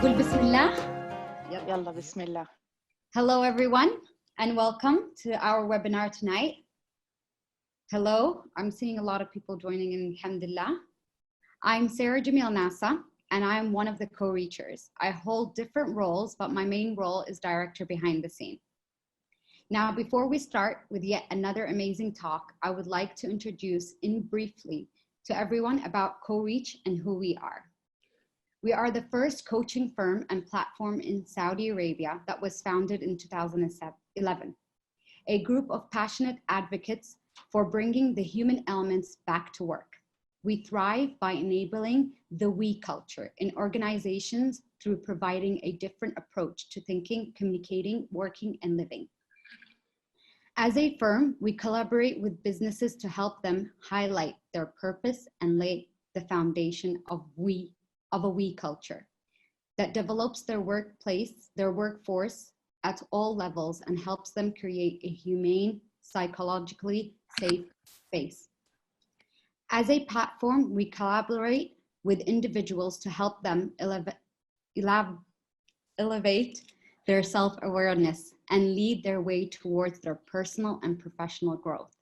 نقول بسم الله. يلا بسم الله. Hello everyone and welcome to our webinar tonight. Hello, I'm seeing a lot of people joining in, alhamdulillah. I'm Sarah Jamil Nasa and I'm one of the co-reachers. I hold different roles, but my main role is director behind the scene. Now, before we start with yet another amazing talk, I would like to introduce briefly to everyone about CoReach and who we are. We are the first coaching firm and platform in Saudi Arabia that was founded in 2011. A group of passionate advocates for bringing the human elements back to work. We thrive by enabling the we culture in organizations through providing a different approach to thinking, communicating, working, and living. As a firm, we collaborate with businesses to help them highlight their purpose and lay the foundation of a we culture that develops their workforce at all levels and helps them create a humane, psychologically safe space. As a platform, we collaborate with individuals to help them elevate their self-awareness and lead their way towards their personal and professional growth.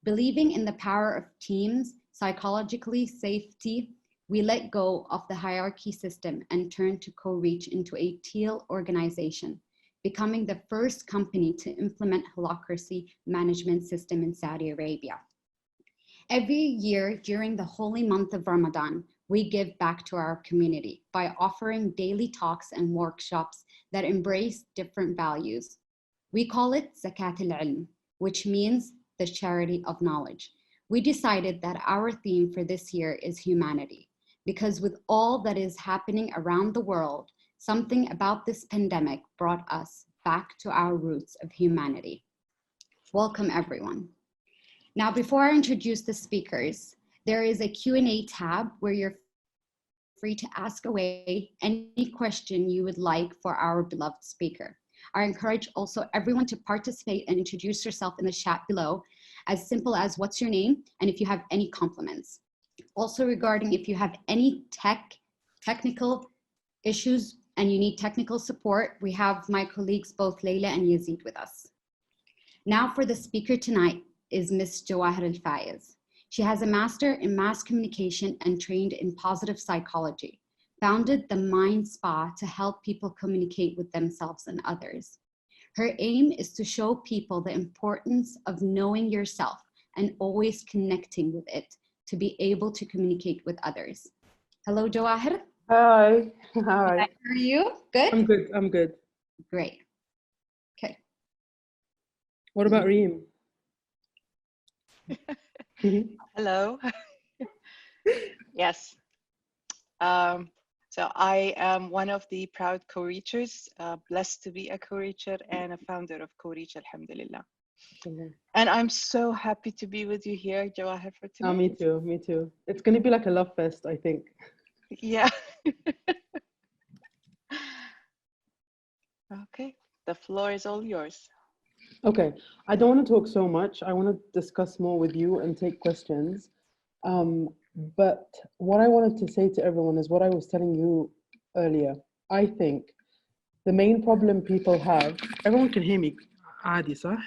Believing in the power of teams, psychologically safety, we let go of the hierarchy system and turn to CoReach into a teal organization, becoming the first company to implement holacracy management system in Saudi Arabia. Every year during the holy month of Ramadan, we give back to our community by offering daily talks and workshops that embrace different values. We call it Zakat al-Ilm, which means the charity of knowledge. We decided that our theme for this year is humanity, because with all that is happening around the world, something about this pandemic brought us back to our roots of humanity. Welcome, everyone. Now, before I introduce the speakers, there is a Q&A tab where you're free to ask away any question you would like for our beloved speaker. I encourage also everyone to participate and introduce yourself in the chat below, as simple as what's your name and if you have any compliments. Also regarding if you have any technical issues and you need technical support, we have my colleagues, both Leila and Yazid, with us. Now for the speaker tonight is Ms. Jawahir Alfayez. She has a master in mass communication and trained in positive psychology, founded the Mind Spa to help people communicate with themselves and others. Her aim is to show people the importance of knowing yourself and always connecting with it to be able to communicate with others. Hello, Jawahir. Hi. Hi. How are you? Good? I'm good. I'm good. Great. Okay. What about Reem? Hello. Yes. So I am one of the proud co-reachers, blessed to be a co-reacher and a founder of CoReach, alhamdulillah. And I'm so happy to be with you here, Jawaher, for tonight. Oh, me too. Me too. It's going to be like a love fest, I think. Yeah. Okay. The floor is all yours. Okay. I don't want to talk so much. I want to discuss more with you and take questions. But what I wanted to say to everyone is what I was telling you earlier. I think the main problem people have, everyone can hear me. Adi, صح?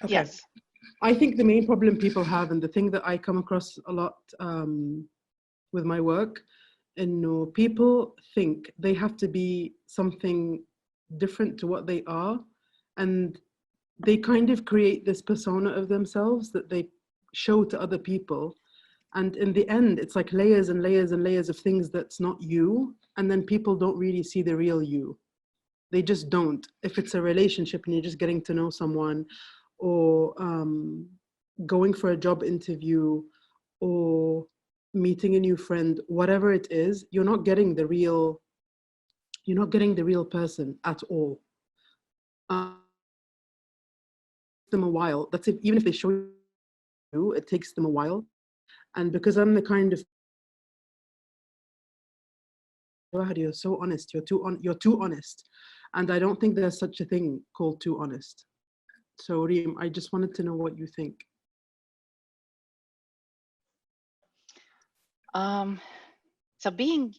Okay. Yes. I think the main problem people have, and the thing that I come across a lot with my work, and people think they have to be something different to what they are, and they kind of create this persona of themselves that they show to other people. And in the end, it's like layers and layers and layers of things that's not you, and then people don't really see the real you. They just don't. If it's a relationship and you're just getting to know someone, or going for a job interview, or meeting a new friend, whatever it is, you're not getting the real person at all. Them a while. That's it. Even if they show you, it takes them a while. And because I'm the kind of, you're so honest. You're too honest, and I don't think there's such a thing called too honest. So Reem, I just wanted to know what you think. So being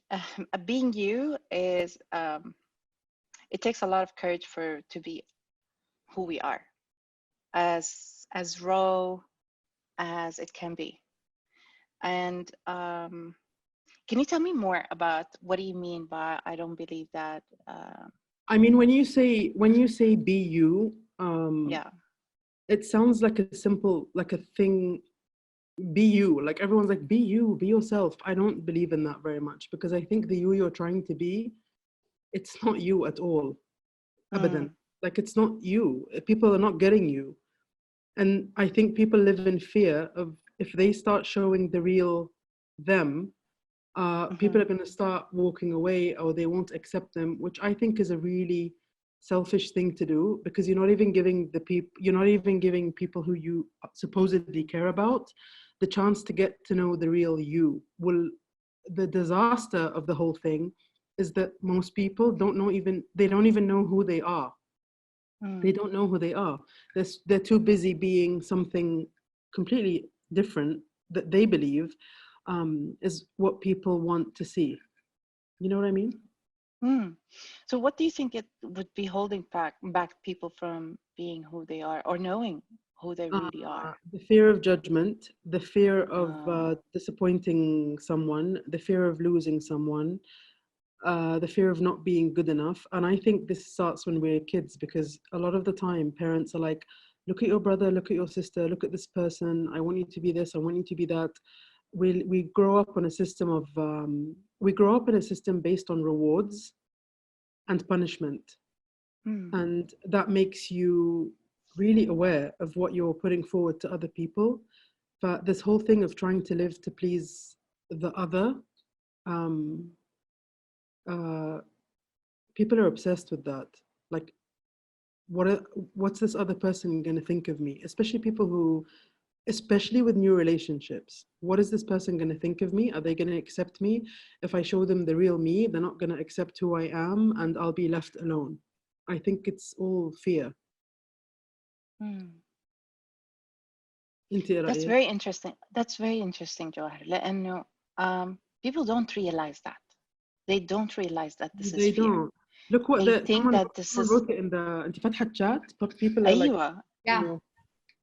you is it takes a lot of courage to be who we are, as raw as it can be. And can you tell me more about what do you mean by I don't believe that? I mean, when you say be you, Yeah. it sounds like a simple, like a thing. Be you, like everyone's like, be you, be yourself. I don't believe in that very much, because I think the you you're trying to be, it's not you at all. Abadan. Like, it's not you. People are not getting you. And I think people live in fear of, if they start showing the real them, people are going to start walking away, or they won't accept them, which I think is a really selfish thing to do, because you're not even giving people who you supposedly care about the chance to get to know the real you. Well, the disaster of the whole thing is that most people don't even know who they are. They don't know who they are. They're too busy being something completely different that they believe is what people want to see. You know what I mean? So what do you think it would be holding back people from being who they are, or knowing who they really are? The fear of judgment, the fear of disappointing someone, the fear of losing someone, the fear of not being good enough. And I think this starts when we're kids, because a lot of the time parents are like, look at your brother, look at your sister, look at this person, I want you to be this, I want you to be that. We grow up on a system of based on rewards and punishment. And that makes you really aware of what you're putting forward to other people. But this whole thing of trying to live to please the other, people are obsessed with that. Like, what's this other person going to think of me? Especially with new relationships. What is this person going to think of me? Are they going to accept me? If I show them the real me, they're not going to accept who I am, and I'll be left alone. I think it's all fear. That's very interesting. That's very interesting, Jawaher. لأنه people don't realize that. They don't realize that this is fear. Don't. Look what they think that this is. wrote it in the أنت فاتحة chat, but people are like, yeah. You know,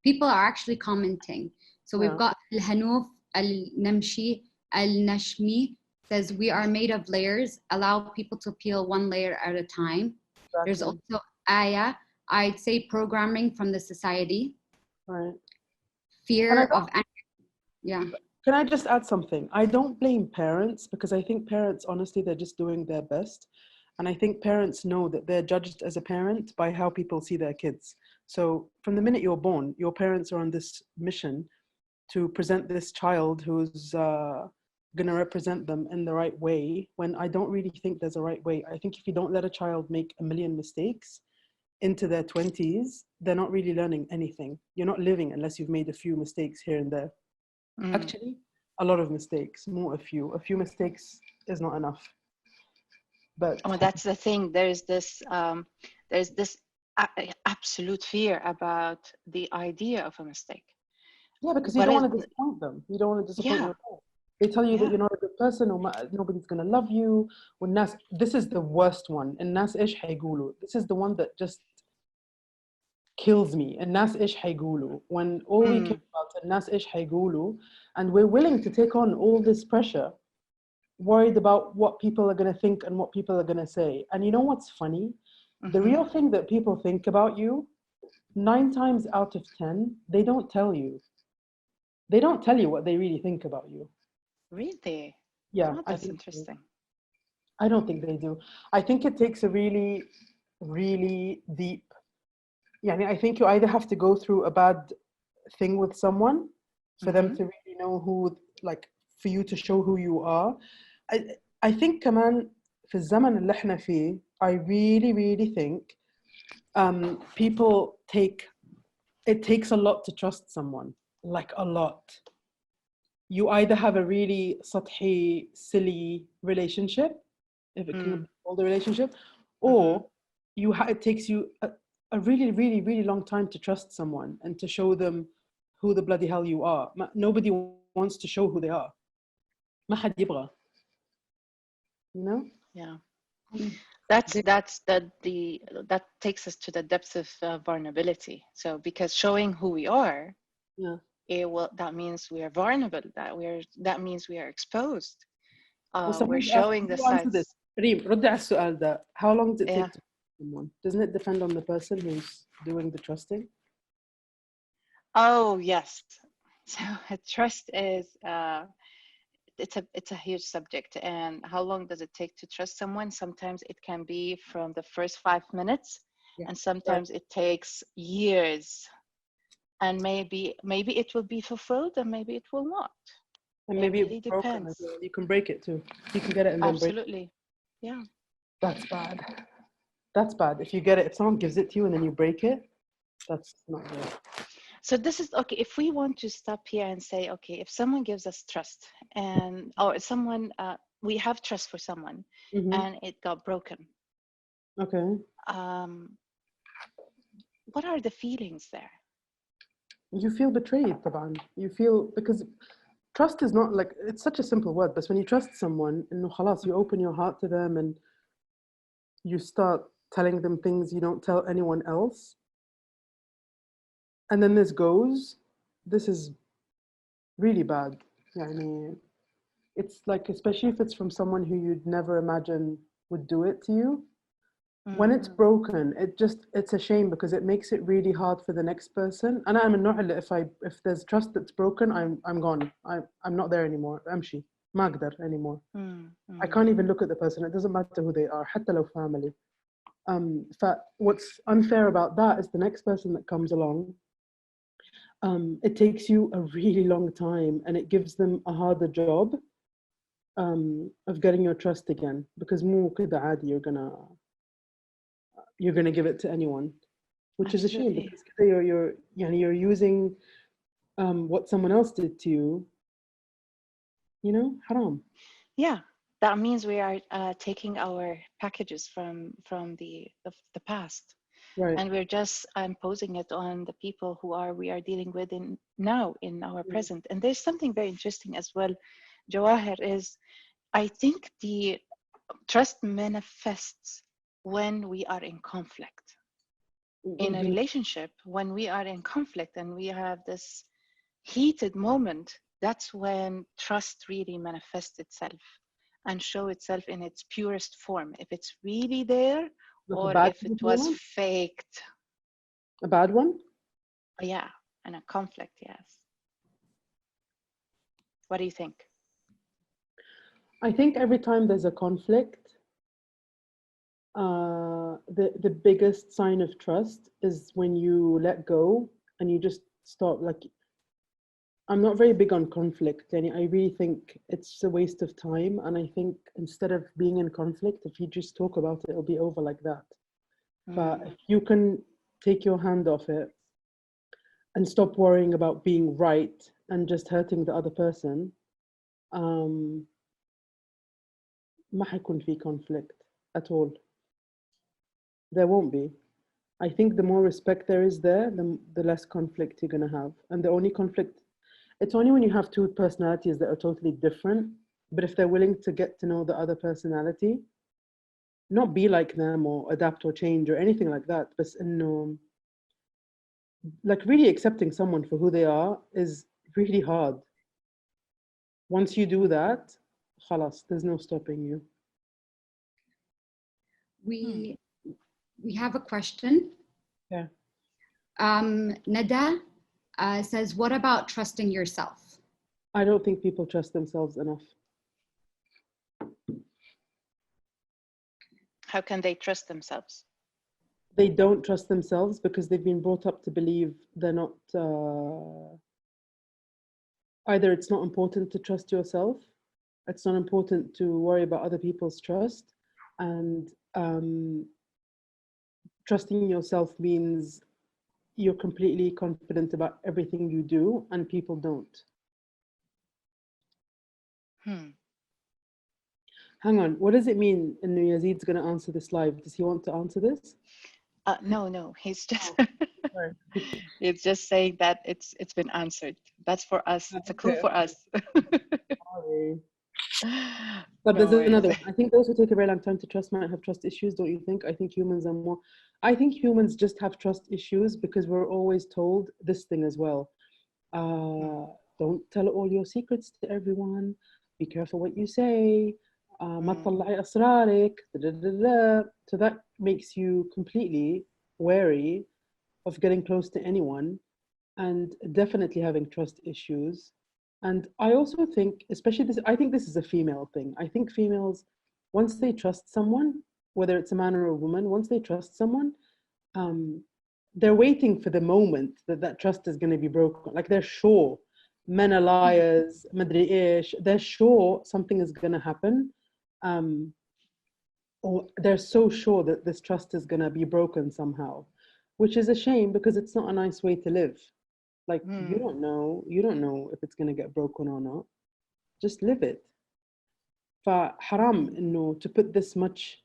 people are actually commenting. So we've got Al-Hanoof, Al-Namshi, Al-Nashmi says, we are made of layers. Allow people to peel one layer at a time. Exactly. There's also Aya, I'd say programming from the society. Right. Fear of, yeah. Can I just add something? I don't blame parents, because I think parents, honestly, they're just doing their best. And I think parents know that they're judged as a parent by how people see their kids. So from the minute you're born, your parents are on this mission to present this child who's going to represent them in the right way, when I don't really think there's a right way. I think if you don't let a child make a million mistakes into their 20s, they're not really learning anything. You're not living unless you've made a few mistakes here and there. Actually, a lot of mistakes, more a few. A few mistakes is not enough. But that's the thing. There's this absolute fear about the idea of a mistake. Yeah, because you don't want to disappoint them. You don't want to disappoint your parents. They tell you that you're not a good person, or nobody's going to love you. This is the worst one. الناس إيش حيقولوا. This is the one that just kills me. الناس إيش حيقولوا. When all we care about الناس إيش حيقولوا, and we're willing to take on all this pressure, worried about what people are going to think and what people are going to say. And you know what's funny? The real thing that people think about you, 9 times out of 10, they don't tell you. They don't tell you what they really think about you. Really? Yeah. That's interesting. I don't think they do. I think it takes a really, really deep, I think you either have to go through a bad thing with someone for them to really know for you to show who you are. I think كمان في الزمن اللي احنا فيه, I really, really think it takes a lot to trust someone, like a lot. You either have a really سطحي, silly relationship, if it can be called a relationship, or it takes you a really, really, really long time to trust someone and to show them who the bloody hell you are. Nobody wants to show who they are. ما حد يبغى. you know? Yeah. Mm. That takes us to the depth of vulnerability. So because showing who we are, Yeah. that means we are vulnerable, that means we are exposed. Well, We're showing the sides. ريم ردي على السؤال ده. How long does it Yeah. take to trust someone? Doesn't it depend on the person who's doing the trusting? Oh yes. So trust is it's a huge subject. And how long does it take to trust someone? Sometimes it can be from the first 5 minutes, and sometimes it takes years. And maybe it will be fulfilled, and maybe it will not. And maybe it really it's broken depends. as well. You can break it too. You can get it and then break it. Absolutely. Yeah. That's bad. That's bad. If you get it, if someone gives it to you and then you break it, that's not good. So this is okay. If we want to stop here and say, okay, if someone gives us trust, or someone, we have trust for someone, and it got broken. Okay. What are the feelings there? You feel betrayed, طبعاً. You feel, because trust is not like, it's such a simple word, but when you trust someone, إنه خلاص, you open your heart to them and you start telling them things you don't tell anyone else. And then this is really bad. يعني, it's like, especially if it's from someone who you'd never imagine would do it to you. When it's broken, it's a shame because it makes it really hard for the next person. And I'm النوع اللي if there's trust that's broken, I'm gone. I'm not there anymore. أمشي. ما أقدر anymore. I can't even look at the person. It doesn't matter who they are, حتى لو family. What's unfair about that is the next person that comes along, it takes you a really long time and it gives them a harder job of getting your trust again, because مو كده عادي you're gonna give it to anyone, which is a shame, because you're using what someone else did to you, you know, haram. Yeah, that means we are taking our packages from the past, Right. and we're just imposing it on the people we are dealing with now in our present. And there's something very interesting as well, Jawaher, is I think the trust manifests when we are in conflict. In a relationship, when we are in conflict and we have this heated moment, that's when trust really manifests itself and show itself in its purest form. If it's really there, or if it was faked. A bad one? Yeah, and a conflict, yes. What do you think? I think every time there's a conflict, the biggest sign of trust is when you let go and you just stop. Like, I'm not very big on conflict, and I really think it's a waste of time. And I think instead of being in conflict, if you just talk about it, it'll be over like that. But if you can take your hand off it and stop worrying about being right and just hurting the other person, ما حيكون في conflict at all. There won't be. I think the more respect there is there, the less conflict you're going to have. And the only conflict, it's only when you have two personalities that are totally different, but if they're willing to get to know the other personality, not be like them or adapt or change or anything like that, but like really accepting someone for who they are is really hard. Once you do that, خلاص, there's no stopping you. We have a question. Yeah. Nada says, what about trusting yourself? I don't think people trust themselves enough. How can they trust themselves? They don't trust themselves because they've been brought up to believe they're not, either it's not important to trust yourself, it's not important to worry about other people's trust, and trusting yourself means you're completely confident about everything you do, and people don't. Hang on, what does it mean? And Yazid's going to answer this live. Does he want to answer this? No, he's just it's just saying that it's been answered. That's for us. It's a clue for us. Sorry. But No there's another worries. one. I think those who take a very long time to trust might have trust issues, don't you think? I think humans are more, I think humans just have trust issues because we're always told this thing as well. Don't tell all your secrets to everyone. Be careful what you say. ما تطلعي أسرارك. So that makes you completely wary of getting close to anyone and definitely having trust issues. And I also think, especially this, I think this is a female thing. I think females, once they trust someone, whether it's a man or a woman, once they trust someone, they're waiting for the moment that that trust is going to be broken. Like they're sure. Men are liars, madri ish. They're sure something is going to happen. Or they're so sure that this trust is going to be broken somehow, which is a shame because it's not a nice way to live. Like you don't know if it's going to get broken or not. Just live it. فحرام إنه to put this much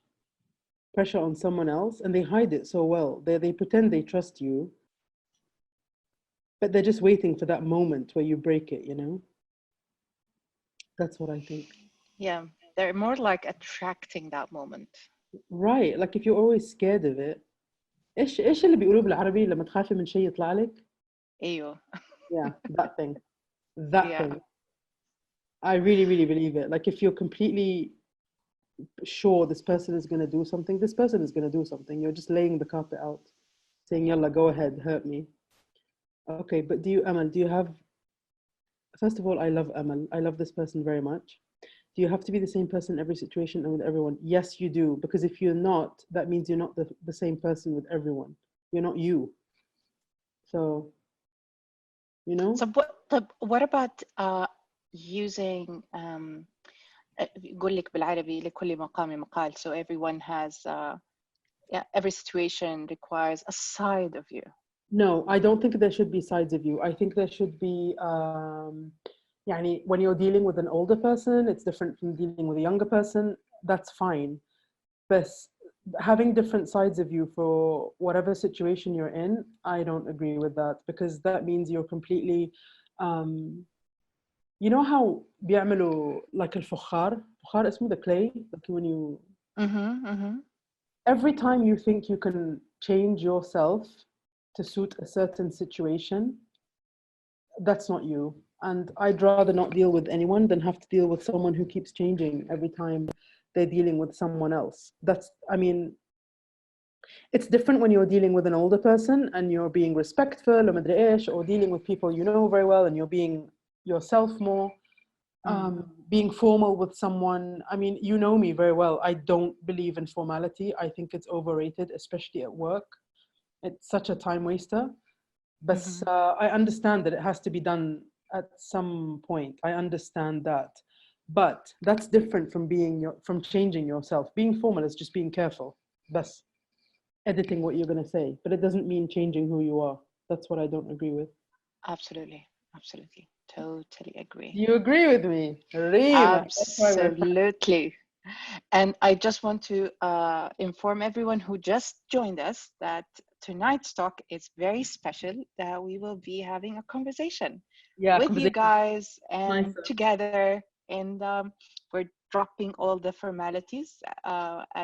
pressure on someone else, and they hide it so well. They pretend they trust you, but they're just waiting for that moment where you break it, you know? That's what I think. Yeah, they're more like attracting that moment. Right, like if you're always scared of it. إيش اللي بيقولوه بالعربي لما تخافي من شيء يطلع لك؟ أيوه. Yeah, that thing. That Yeah. thing. I really, really believe it. Like if you're completely sure this person is going to do something, this person is going to do something. You're just laying the carpet out, saying, Yalla, go ahead, hurt me. Okay, but Amal, do you have, first of all, I love Amal. I love this person very much. Do you have to be the same person in every situation and with everyone? Yes, you do. Because if you're not, that means you're not the same person with everyone. You're not you. So, you know? So what about using يقول لك بالعربي لكل مقام مقال, so everyone has every situation requires a side of you. No, I don't think there should be sides of you. I think there should be يعني when you're dealing with an older person, it's different from dealing with a younger person. That's fine. But having different sides of you for whatever situation you're in, I don't agree with that because that means you're completely you know how بيعملوا like الفخار اسمه the clay, like when you every time you think you can change yourself to suit a certain situation, that's not you. And I'd rather not deal with anyone than have to deal with someone who keeps changing every time they're dealing with someone else. That's, I mean, it's different when you're dealing with an older person and you're being respectful or dealing with people you know very well and you're being yourself more. Being formal with someone, I mean, you know me very well. I don't believe in formality. I think it's overrated, especially at work. It's such a time waster. But I understand that it has to be done at some point. I understand that. But that's different from from changing yourself. Being formal is just being careful. That's editing what you're going to say. But it doesn't mean changing who you are. That's what I don't agree with. Absolutely. Absolutely. Totally agree. You agree with me? Rima. Absolutely. And I just want to inform everyone who just joined us that tonight's talk is very special, that we will be having a conversation with you guys and together. And we're dropping all the formalities,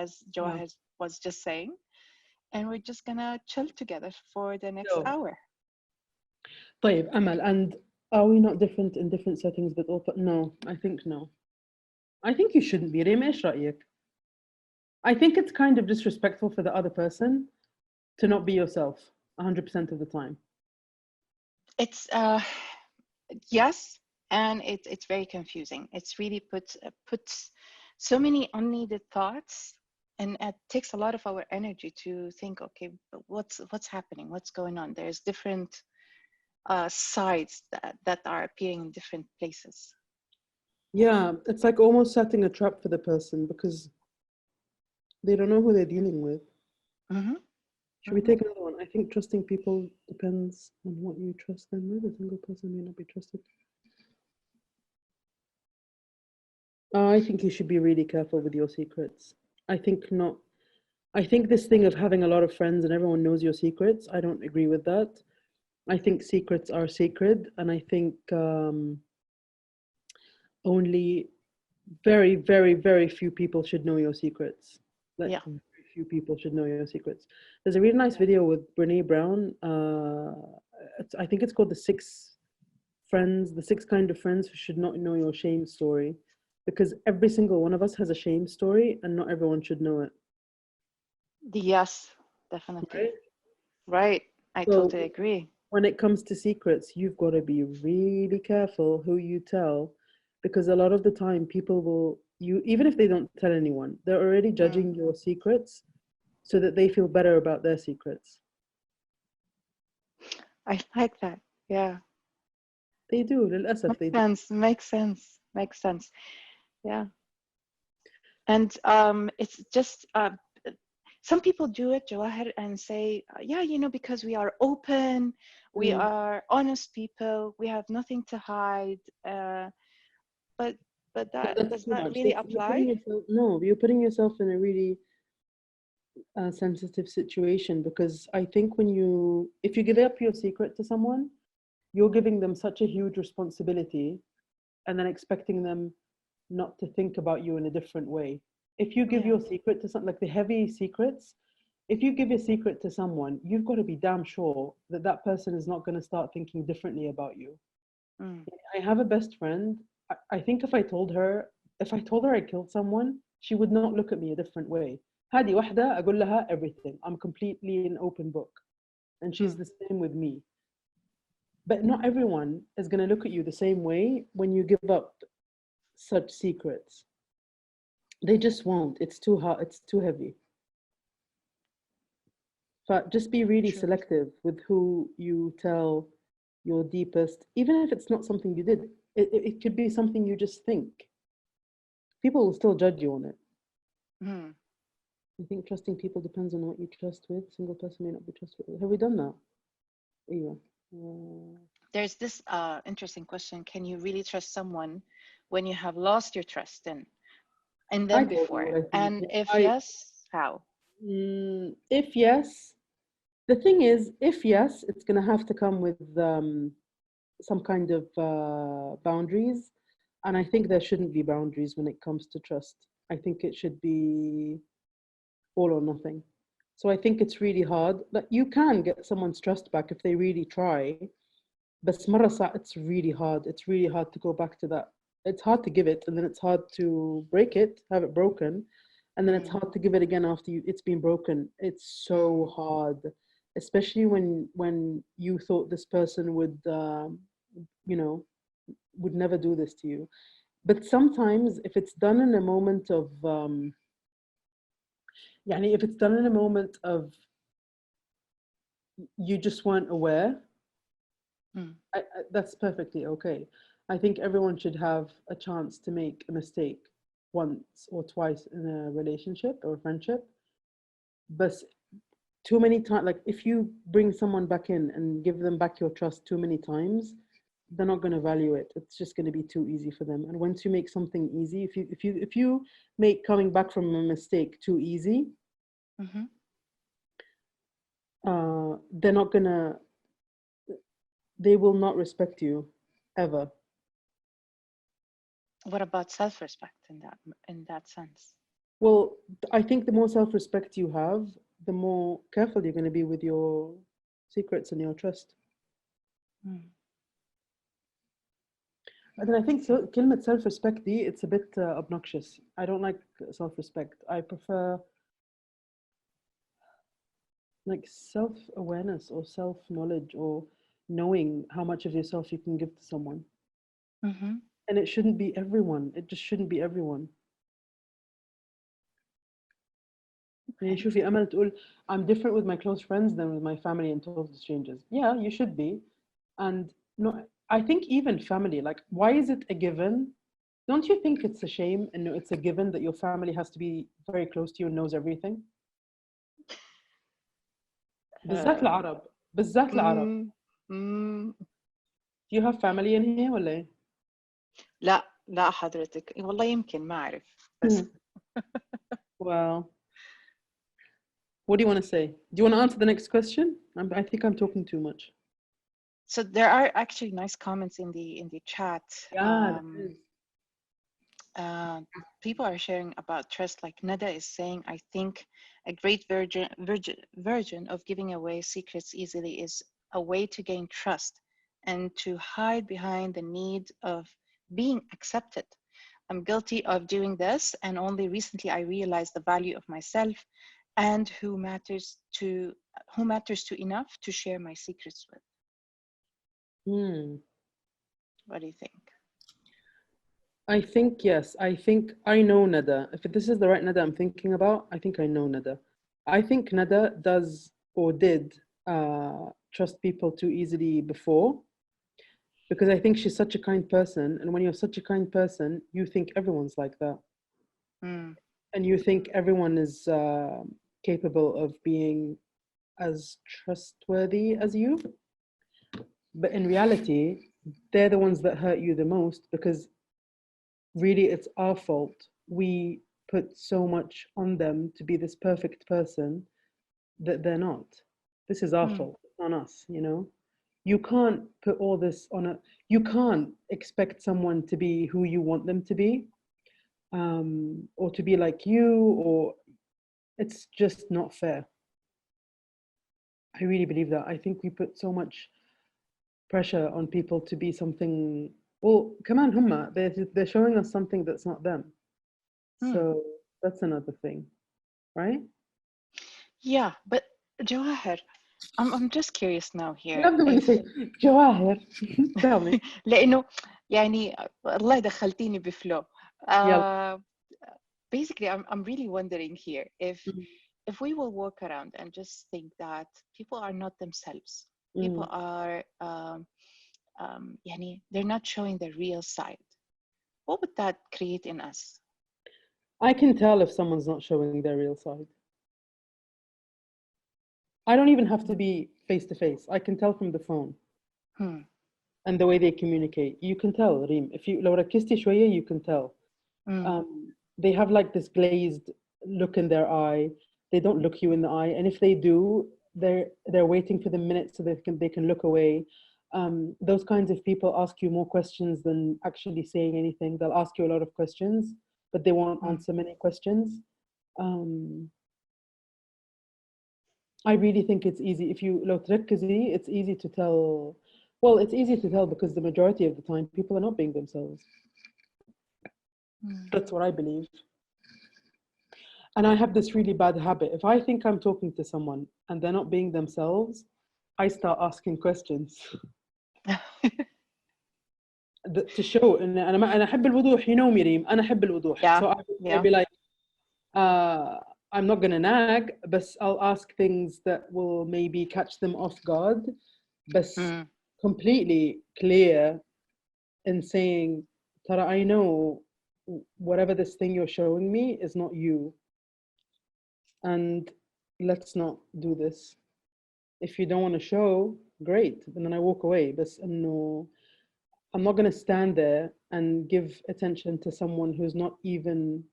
as Jawaher was just saying. And we're just going to chill together for the next hour. طيب, Amal, and are we not different in different settings but open? No, I think no. I think you shouldn't be. ريم, إيش رأيك? I think it's kind of disrespectful for the other person to not be yourself 100% of the time. It's yes, and it's very confusing. It's really puts so many unneeded thoughts, and it takes a lot of our energy to think, okay, but what's happening? What's going on? There's different sides that are appearing in different places. Yeah, it's like almost setting a trap for the person because they don't know who they're dealing with. Should we take another one? I think trusting people depends on what you trust them with. A single person may not be trusted. I think you should be really careful with your secrets. I think this thing of having a lot of friends and everyone knows your secrets, I don't agree with that. I think secrets are sacred, and I think only very, very, very few people should know your secrets. Like, Yeah. very few people should know your secrets. There's a really nice video with Brene Brown. I think it's called the six kind of friends who should not know your shame story, because every single one of us has a shame story and not everyone should know it. Yes, definitely. Right? Right. I So totally agree. when it comes to secrets, you've got to be really careful who you tell, because a lot of the time people will, even if they don't tell anyone, they're already judging your secrets so that they feel better about their secrets. I like that. Yeah. They do, للأسف they do. Makes sense. Yeah. And it's just some people do it, Jawaher, and say, yeah, you know, because we are open, we are honest people, we have nothing to hide. But that does that really apply? You're putting yourself in a really sensitive situation, because I think if you give up your secret to someone, you're giving them such a huge responsibility and then expecting them not to think about you in a different way. If you give your secret to something like the heavy secrets, if you give a secret to someone, you've got to be damn sure that that person is not going to start thinking differently about you. I have a best friend. I think if I told her I killed someone, she would not look at me a different way. هذه واحدة أقول لها everything. I'm completely an open book. And she's the same with me. But not everyone is going to look at you the same way when you give up such secrets. They just won't. It's too hard. It's too heavy. But just be really selective with who you tell your deepest, even if it's not something you did. It could be something you just think. People will still judge you on it. I think trusting people depends on what you trust with. Single person may not be trusted. Have we done that? There's this interesting question. Can you really trust someone when you have lost your trust in them before? And if yes, how? If yes, the thing is, if yes, it's going to have to come with some kind of boundaries. And I think there shouldn't be boundaries when it comes to trust. I think it should be all or nothing. So I think it's really hard. Like, you can get someone's trust back if they really try, but it's really hard. It's really hard to go back to that. It's hard to give it, and then it's hard to break it, have it broken, and then it's hard to give it again after it's been broken. It's so hard, especially when you thought this person would, would never do this to you. But sometimes if it's done in a moment of, if it's done in a moment of you just weren't aware, that's perfectly okay. I think everyone should have a chance to make a mistake once or twice in a relationship or a friendship. But too many times, like if you bring someone back in and give them back your trust too many times, they're not going to value it. It's just going to be too easy for them. And once you make something easy, if you make coming back from a mistake too easy, they're not gonna. They will not respect you ever. What about self-respect in that sense? Well, I think the more self-respect you have, the more careful you're going to be with your secrets and your trust. And then I think كلمة self-respect it's a bit obnoxious. I don't like self-respect. I prefer like self-awareness or self-knowledge, or knowing how much of yourself you can give to someone. And it shouldn't be everyone. It just shouldn't be everyone. يعني شوفي أمل تقول I'm different with my close friends than with my family and total strangers. Yeah, you should be. And no, I think even family, like, why is it a given? Don't you think it's a shame and it's a given that your family has to be very close to you and knows everything? بالذات العرب. بالذات العرب. Do you have family in here ولا إيه؟ لا حضرتك والله يمكن ما أعرف بس. Well, what do you want to say? Do you want to answer the next question? I think I'm talking too much. So there are actually nice comments in the chat. Yeah. people are sharing about trust. Like Nada is saying, I think a great version of giving away secrets easily is a way to gain trust and to hide behind the need of being accepted. I'm guilty of doing this, and only recently I realized the value of myself and who matters to enough to share my secrets with. What do you think? I think, yes, I think I know Nada. If this is the right Nada I'm thinking about, I think I know Nada. I think Nada does or did trust people too easily before, because I think she's such a kind person. And when you're such a kind person, you think everyone's like that. And you think everyone is capable of being as trustworthy as you. But in reality, they're the ones that hurt you the most, because really it's our fault. We put so much on them to be this perfect person that they're not. This is our fault, it's on us, you know? You can't put all this on you can't expect someone to be who you want them to be, or to be like you, or it's just not fair. I really believe that. I think we put so much pressure on people to be something. Well, كمان هم, they're showing us something that's not them. So that's another thing, right? Yeah, but Jawaher, I'm just curious now here. I love the way you say Jawahir. Tell me. لأنه يعني الله دخلتيني بفلو. Basically, I'm really wondering here if we will walk around and just think that people are not themselves, people are يعني they're not showing their real side, what would that create in us? I can tell if someone's not showing their real side. I don't even have to be face to face. I can tell from the phone and the way they communicate. You can tell, Reem. If you لو ركزتي شوية, you can tell. They have like this glazed look in their eye. They don't look you in the eye, and if they do, they're waiting for the minute so they can look away. Those kinds of people ask you more questions than actually saying anything. They'll ask you a lot of questions, but they won't answer many questions. I really think it's easy. If you لو تركزي, it's easy to tell. Well, it's easy to tell because the majority of the time people are not being themselves. That's what I believe. And I have this really bad habit. If I think I'm talking to someone and they're not being themselves, I start asking questions. To show. And أنا أحب الوضوح. You know me, Reem. أنا أحب الوضوح. Yeah. So I'll be like, I'm not gonna nag, but I'll ask things that will maybe catch them off guard, but completely clear in saying, Tara, I know whatever this thing you're showing me is not you. And let's not do this. If you don't want to show, great. And then I walk away. But no, I'm not gonna stand there and give attention to someone who's not even.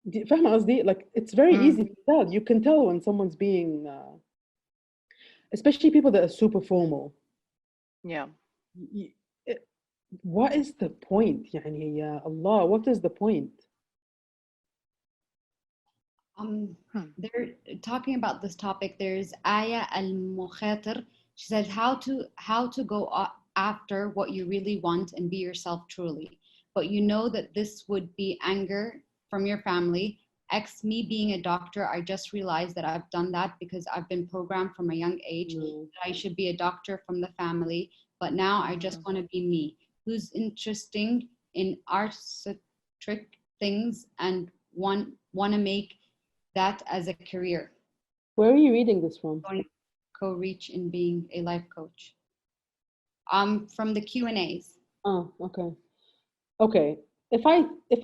فاهمة قصدي? Like, it's very easy to tell. You can tell when someone's being, especially people that are super formal. Yeah. What is the point? يعني يا Allah, what is the point? They're talking about this topic. There's Aya al-Mukhatir. She says how to go after what you really want and be yourself truly. But you know that this would be anger from your family. Me being a doctor, I just realized that I've done that because I've been programmed from a young age that I should be a doctor from the family. But now I just want to be me, who's interesting in artistic things and want to make that as a career. Where are you reading this from? Co-reach in being a life coach. From the Q&As. Oh, okay. Okay. If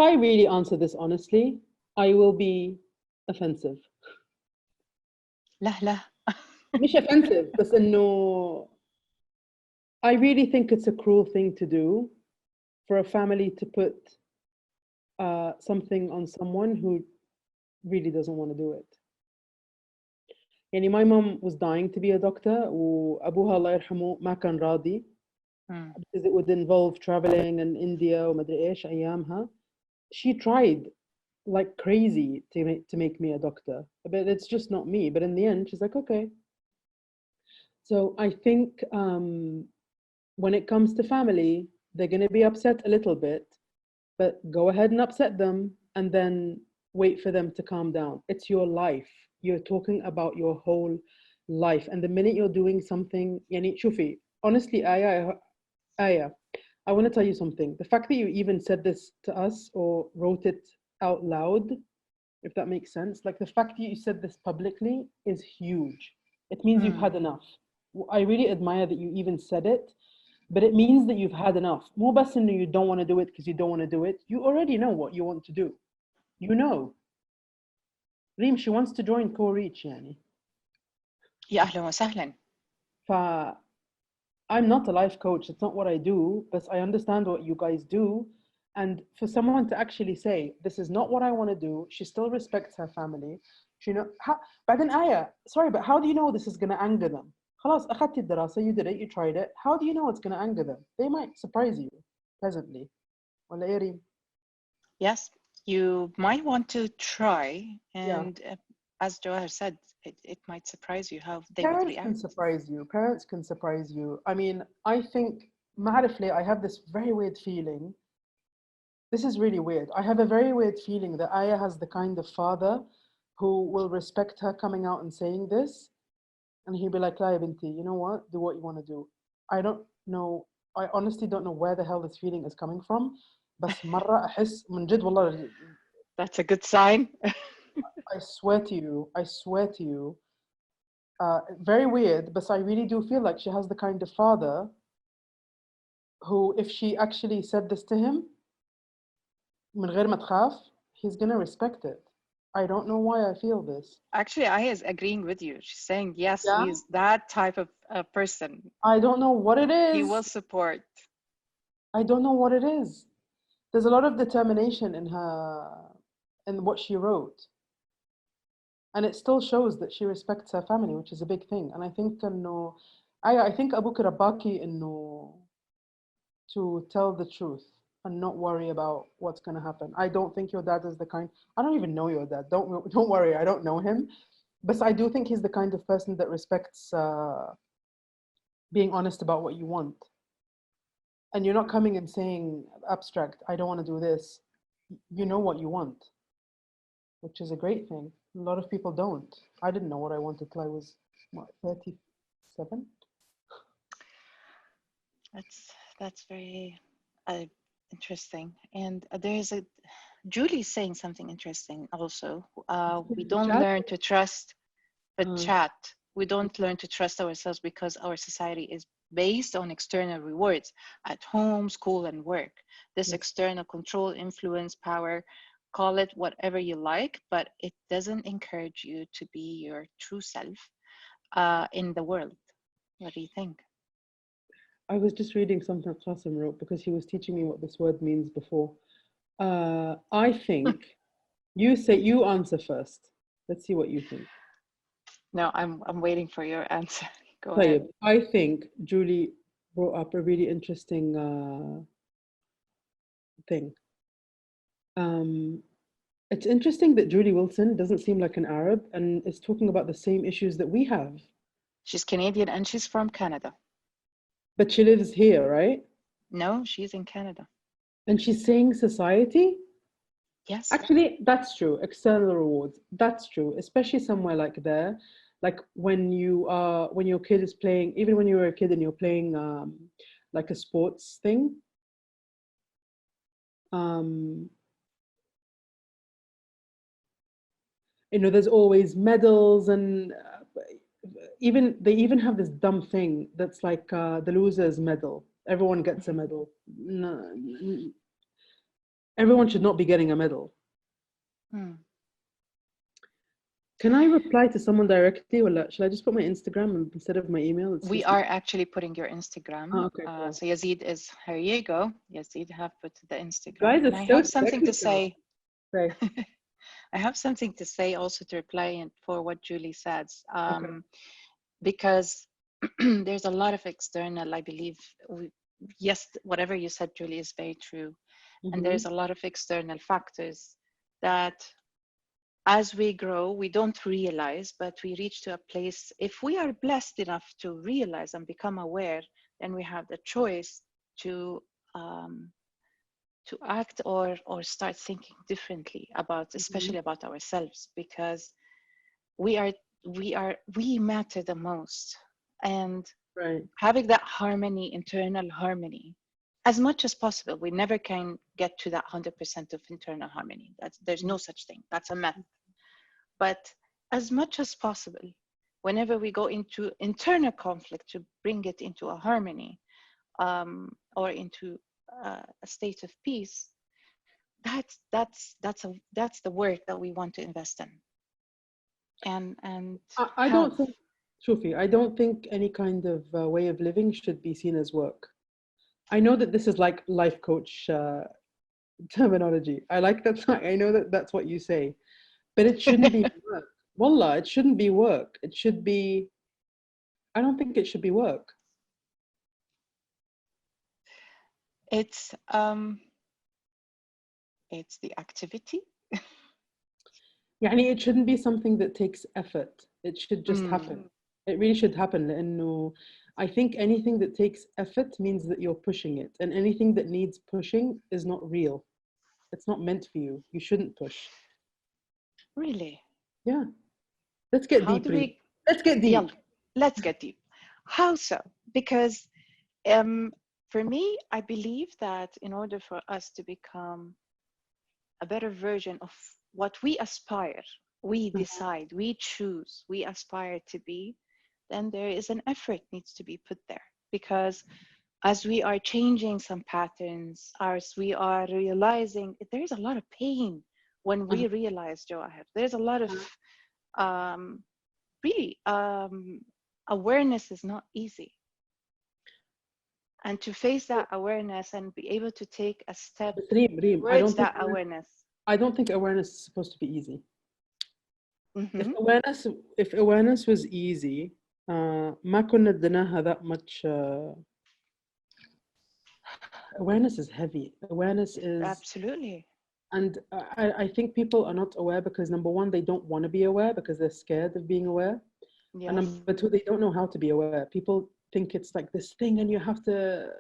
I really answer this honestly, I will be offensive. لا مش offensive, بس إنه I really think it's a cruel thing to do for a family to put something on someone who really doesn't want to do it. يعني my mom was dying to be a doctor وأبوها الله يرحمه ما كان راضي because it would involve traveling in India وما أدري إيش أيامها. She tried like crazy to make me a doctor, but it's just not me. But in the end, she's like, okay. So I think when it comes to family, they're going to be upset a little bit, but go ahead and upset them and then wait for them to calm down. It's your life. You're talking about your whole life. And the minute you're doing something, يعني شوفي, honestly, Aya, I want to tell you something. The fact that you even said this to us or wrote it out loud, if that makes sense, like the fact that you said this publicly is huge. It means you've had enough. I really admire that you even said it, but it means that you've had enough. مو بس إنه you don't want to do it because you don't want to do it. You already know what you want to do. You know. Reem, she wants to join Corrietch يعني. يا أهلا وسهلا. I'm not a life coach. It's not what I do, but I understand what you guys do. And for someone to actually say, this is not what I want to do, she still respects her family. She know, بعدين Aya, sorry, but how do you know this is going to anger them? خلاص أخذتي الدراسة, you did it, you tried it. How do you know it's going to anger them? They might surprise you pleasantly. ولا إيه ريم? Yes, you might want to try, and as Jawaher said, it might surprise you how they would react. Parents can surprise you. I mean, I think, معرفلي, I have this very weird feeling. This is really weird. I have a very weird feeling that Aya has the kind of father who will respect her coming out and saying this. And he'll be like, لا يا بنتي, you know what? Do what you want to do. I don't know. I honestly don't know where the hell this feeling is coming from. بس مرة أحس من جد والله. That's a good sign. I swear to you. Very weird, but I really do feel like she has the kind of father who, if she actually said this to him, من غير ما تخاف, he's gonna respect it. I don't know why I feel this. Actually, Aya is agreeing with you. She's saying, yes, Yeah? he's that type of person. I don't know what it is. He will support. I don't know what it is. There's a lot of determination in her, in what she wrote. And it still shows that she respects her family, which is a big thing. And I think I think أبوك رباكي إنه to tell the truth and not worry about what's going to happen. I don't think your dad is the kind. I don't even know your dad. Don't worry. I don't know him, but I do think he's the kind of person that respects being honest about what you want. And you're not coming and saying abstract, I don't want to do this. You know what you want, which is a great thing. A lot of people don't. I didn't know what I wanted till I was, 37? That's very interesting. And there's Julie's saying something interesting also. We don't learn to trust the chat. We don't learn to trust ourselves because our society is based on external rewards at home, school, and work. This external control, influence, power, call it whatever you like, but it doesn't encourage you to be your true self in the world. What do you think? I was just reading something Qasim wrote because he was teaching me what this word means before. I think you answer first. Let's see what you think. No, I'm waiting for your answer. Go ahead. I think Julie brought up a really interesting thing. It's interesting that Julie Wilson doesn't seem like an Arab and is talking about the same issues that we have. She's Canadian and she's from Canada. But she lives here, right? No, she's in Canada. And she's saying society? Yes. Actually, that's true. External rewards. That's true. Especially somewhere like there. Like when your kid is playing, even when you were a kid and you're playing like a sports thing. There's always medals and they even have this dumb thing that's like the loser's medal. Everyone gets a medal. No, everyone should not be getting a medal. Can I reply to someone directly, or should I just put my Instagram instead of my email? We are actually putting your Instagram. Okay, cool. So Yazid is, here you go. Yazid have put the Instagram. Guys, and I have something to say. Right. I have something to say also to reply for what Julie says. Because there's a lot of external, I believe, yes, whatever you said, Julie, is very true. Mhm. And there's a lot of external factors that as we grow, we don't realize, but we reach to a place, if we are blessed enough to realize and become aware, then we have the choice to act or start thinking differently about, especially about ourselves, because we matter the most. And Right. having that harmony, internal harmony, as much as possible. We never can get to that 100% of internal harmony. There's no such thing. That's a myth. But as much as possible, whenever we go into internal conflict, to bring it into a harmony, or into a state of peace, that's the work that we want to invest in. And I don't think, Shufi, I don't think any kind of way of living should be seen as work. I know that this is like life coach terminology. I like that. I know that that's what you say, but it shouldn't be work. Wallah, it shouldn't be work. It should be, I don't think it should be work. it's the activity. يعني it shouldn't be something that takes effort. It should just happen. It really should happen. لأنه I think anything that takes effort means that you're pushing it, and anything that needs pushing is not real. It's not meant for you. You shouldn't push. Really? Yeah. Let's get deep. Let's get deep. Yeah, let's get deep. How so? Because for me, I believe that in order for us to become a better version of what we aspire, we decide, we choose, we aspire to be, then there is an effort needs to be put there. Because as we are changing some patterns, as we are realizing, there is a lot of pain when we realize, Jawaher. There's a lot of really awareness is not easy. And to face that awareness and be able to take a step towards that awareness. I don't think awareness is supposed to be easy. If awareness was easy, ما كنا اديناها that much. Awareness is heavy. Awareness is absolutely. And I think people are not aware because number one, they don't want to be aware because they're scared of being aware. Yes. And number two, they don't know how to be aware. People think it's like this thing and you have to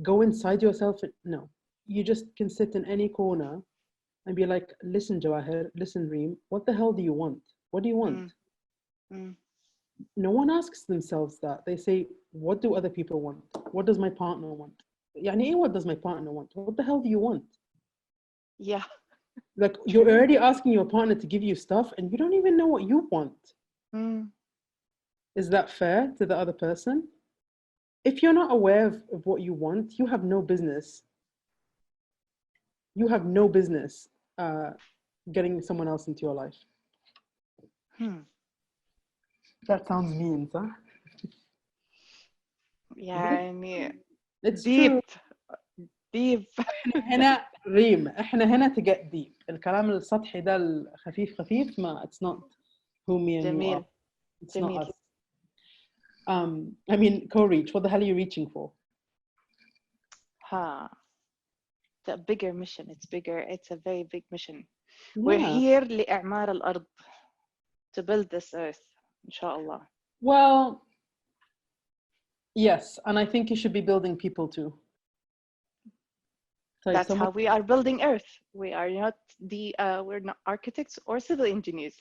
go inside yourself. No, you just can sit in any corner and be like, listen, Jawaher, listen, Reem, what the hell do you want? What do you want? No one asks themselves that. They say, what do other people want? What does my partner want? Yani, what does my partner want? What the hell do you want? Yeah. Like you're already asking your partner to give you stuff and you don't even know what you want. Is that fair to the other person? If you're not aware of what you want, you have no business. You have no business getting someone else into your life. That sounds mean, huh? Yeah, I mean, it's deep. True. Deep. هنا ريم احنا هنا to get deep. الكلام السطحي ده الخفيف خفيف ما it's not who me and جميل. you are. It's جميل. not us. I mean, Courage, what the hell are you reaching for? The bigger mission. It's bigger. It's a very big mission. Yeah. We're here لإعمار الأرض, to build this earth, inshallah. Well, yes, and I think you should be building people too. That's how we are building earth. We are not we're not architects or civil engineers.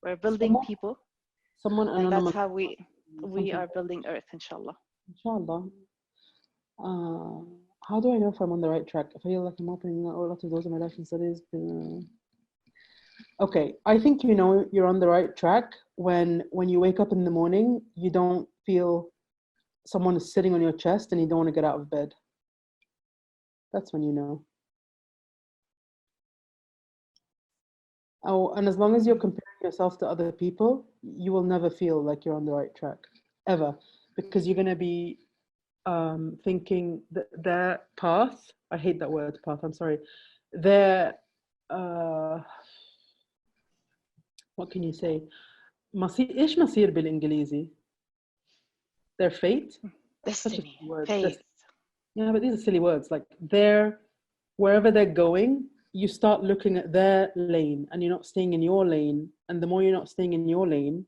We're building people. And that's how we are building earth, inshallah. Inshallah. How do I know if I'm on the right track? I feel like I'm opening a lot of those in my life and studies. Okay, I think you know you're on the right track when you wake up in the morning, you don't feel someone is sitting on your chest and you don't want to get out of bed. That's when you know. Oh, and as long as you're comparing yourself to other people, you will never feel like you're on the right track, ever. Because you're going to be thinking that their path, I hate that word, path, I'm sorry. Their, what can you say? إيش مصير بالإنجليزي? Their fate? Destiny. Word. Fate. Yeah, but these are silly words. Like wherever they're going, you start looking at their lane and you're not staying in your lane. And the more you're not staying in your lane,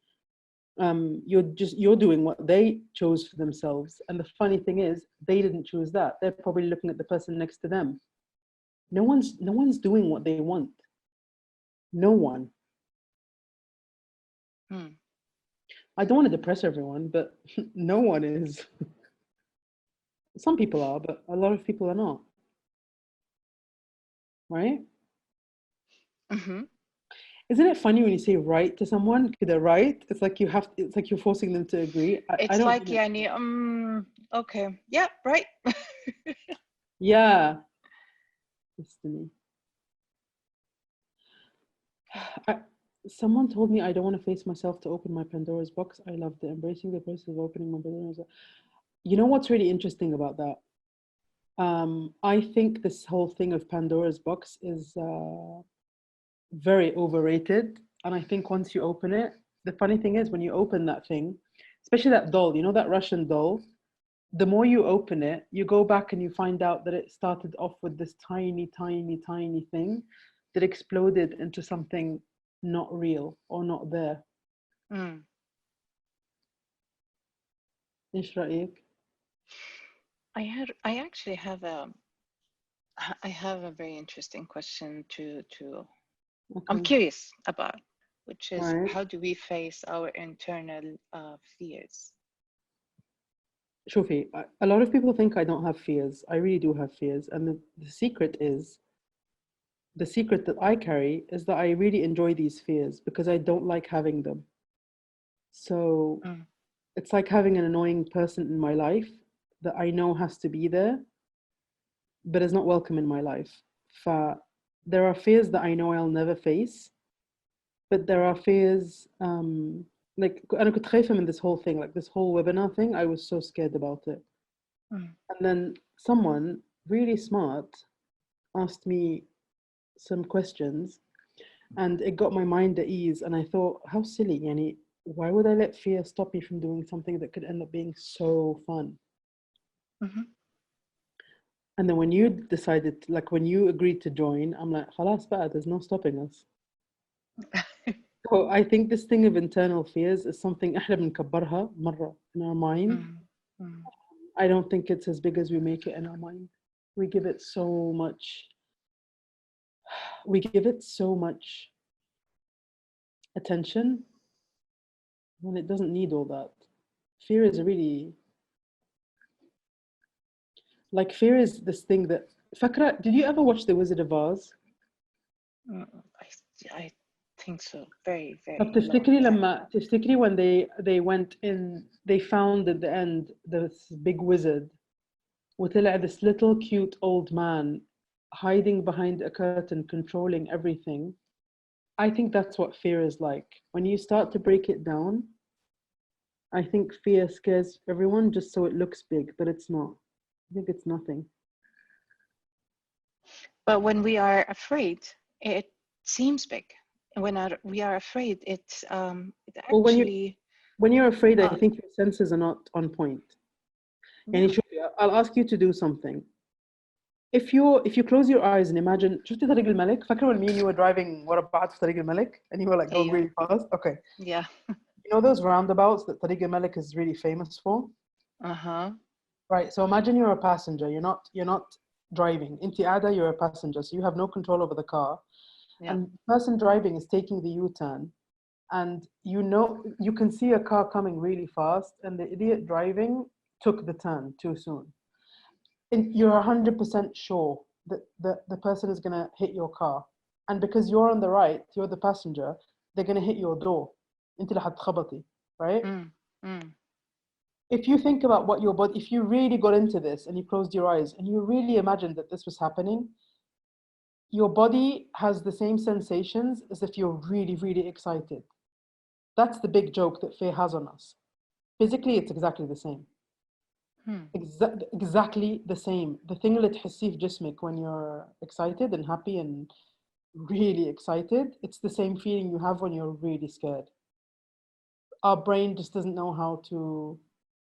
you're doing what they chose for themselves. And the funny thing is, they didn't choose that. They're probably looking at the person next to them. No one's doing what they want. No one. I don't want to depress everyone, but no one is. Some people are, but a lot of people are not. Right? Mm-hmm. Isn't it funny when you say right to someone? They're right. It's like it's like you're forcing them to agree. It's I don't like, okay, yeah, right. Yeah. Destiny. Someone told me I don't want to face myself to open my Pandora's box. I loved it. Embracing the process of opening my Pandora's box. You know what's really interesting about that? I think this whole thing of Pandora's box is very overrated. And I think once you open it, the funny thing is when you open that thing, especially that doll, you know, that Russian doll, the more you open it, you go back and you find out that it started off with this tiny, tiny, tiny thing that exploded into something not real or not there. إيش رأيك؟ I actually have a very interesting question to Okay. I'm curious about, which is Right. how do we face our internal fears? Shufi, a lot of people think I don't have fears. I really do have fears. And the secret that I carry is that I really enjoy these fears because I don't like having them. So it's like having an annoying person in my life that I know has to be there, but is not welcome in my life. There are fears that I know I'll never face, but there are fears, like أنا كنت خايفة من this whole thing, like this whole webinar thing. I was so scared about it. And then someone really smart asked me some questions and it got my mind at ease. And I thought, how silly, yani, why would I let fear stop me from doing something that could end up being so fun? And then when you decided, like when you agreed to join, I'm like, خلاص بقى, there's no stopping us. So I think this thing of internal fears is something احنا بنكبرها مرة in our mind. I don't think it's as big as we make it in our mind. We give it so much attention when it doesn't need all that. Fear is really, like fear is this thing that, Fakra, did you ever watch The Wizard of Oz? I think so. Very, very. طب تفتكري when they went in, they found at the end this big wizard وطلع this little cute old man hiding behind a curtain controlling everything. I think that's what fear is like. When you start to break it down, I think fear scares everyone just so it looks big, but it's not. I think it's nothing. But when we are afraid, it seems big. When we are afraid, it actually... Well, when you're afraid, I think your senses are not on point. Yeah. And I'll ask you to do something. If you close your eyes and imagine, شفتي طريق الملك? فاكرة when me and you were driving ورا بعض في طريق الملك and you were like going really fast? Okay. Yeah. You know those roundabouts that طريق الملك is really famous for? Right. So imagine you're a passenger. You're not driving. Inti قاعدة, you're a passenger, so you have no control over the car. Yeah. And the person driving is taking the U-turn, and you can see a car coming really fast, and the idiot driving took the turn too soon. And you're 100% sure that the person is gonna hit your car, and because you're on the right, you're the passenger, they're gonna hit your door. انت اللي حتخبطي, right? If you think about what your body, if you really got into this and you closed your eyes and you really imagined that this was happening, your body has the same sensations as if you're really, really excited. That's the big joke that fear has on us. Physically, it's exactly the same. Exactly the same. The thing اللي تحسيه في جسمك when you're excited and happy and really excited, it's the same feeling you have when you're really scared. Our brain just doesn't know how to...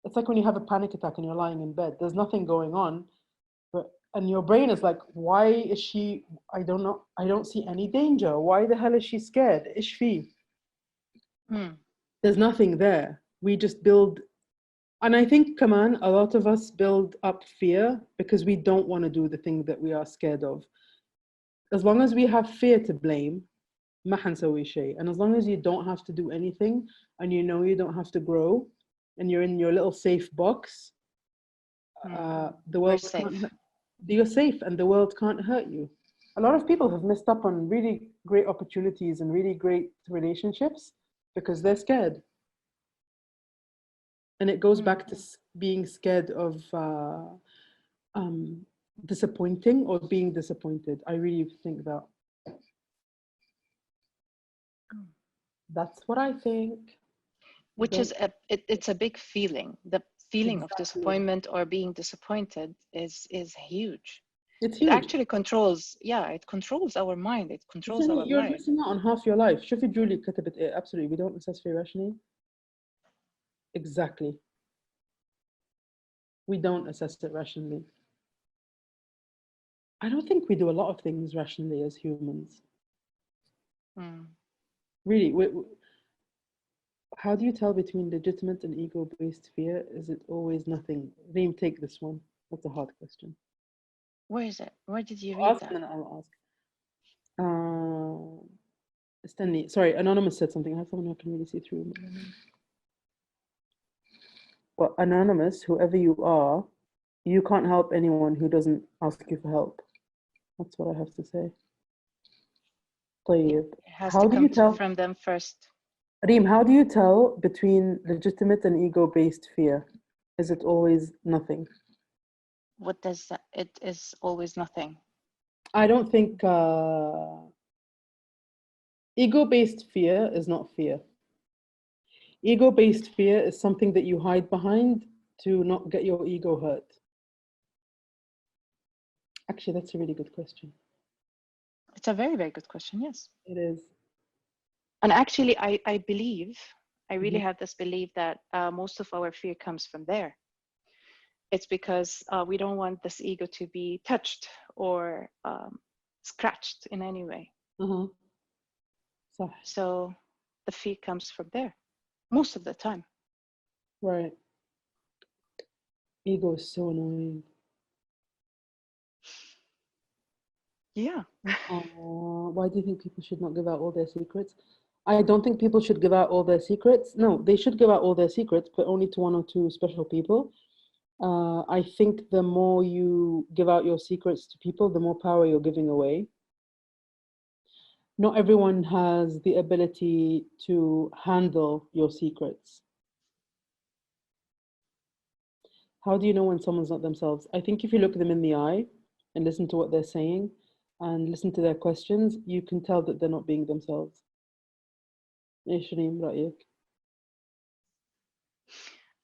It's like when you have a panic attack and you're lying in bed. There's nothing going on, And your brain is like, why is she, I don't know, I don't see any danger. Why the hell is she scared? إيش فيه? There's nothing there. We just build, and I think, Kaman, a lot of us build up fear because we don't want to do the thing that we are scared of. As long as we have fear to blame, ما حنسوي شيء. And as long as you don't have to do anything and you know you don't have to grow and you're in your little safe box, the world can't, you're safe and the world can't hurt you. A lot of people have missed up on really great opportunities and really great relationships because they're scared. And it goes back to being scared of disappointing or being disappointed. I really think that. That's what I think. Which is, it's a big feeling. The feeling of disappointment or being disappointed is huge. It's huge. It actually controls, it controls our mind. It controls our You're life. missing out on half your life. شوفي جولي كتبت إيه. Absolutely, we don't assess fear rationally. Exactly. We don't assess it rationally. I don't think we do a lot of things rationally as humans. Really, how do you tell between legitimate and ego-based fear? Is it always nothing? Reem, take this one. That's a hard question. Where is it? Where did you read that? And I'll ask. Stanley, sorry, Anonymous said something. I have someone who can really see through. But Anonymous, whoever you are, you can't help anyone who doesn't ask you for help. That's what I have to say. طيب. It has How to do come you tell from them first. Reem, how do you tell between legitimate and ego-based fear? Is it always nothing? What does that? It is always nothing. I don't think ego-based fear is not fear. Ego-based fear is something that you hide behind to not get your ego hurt. Actually, that's a really good question. It's a very, very good question, yes. It is. And actually, I believe, I really have this belief that most of our fear comes from there. It's because we don't want this ego to be touched or scratched in any way. So the fear comes from there, most of the time. Right. Ego is so annoying. Yeah. Why do you think people should not give out all their secrets? I don't think people should give out all their secrets. No, they should give out all their secrets, but only to one or two special people. I think the more you give out your secrets to people, the more power you're giving away. Not everyone has the ability to handle your secrets. How do you know when someone's not themselves? I think if you look them in the eye and listen to what they're saying and listen to their questions, you can tell that they're not being themselves. إيش ريم رأيك؟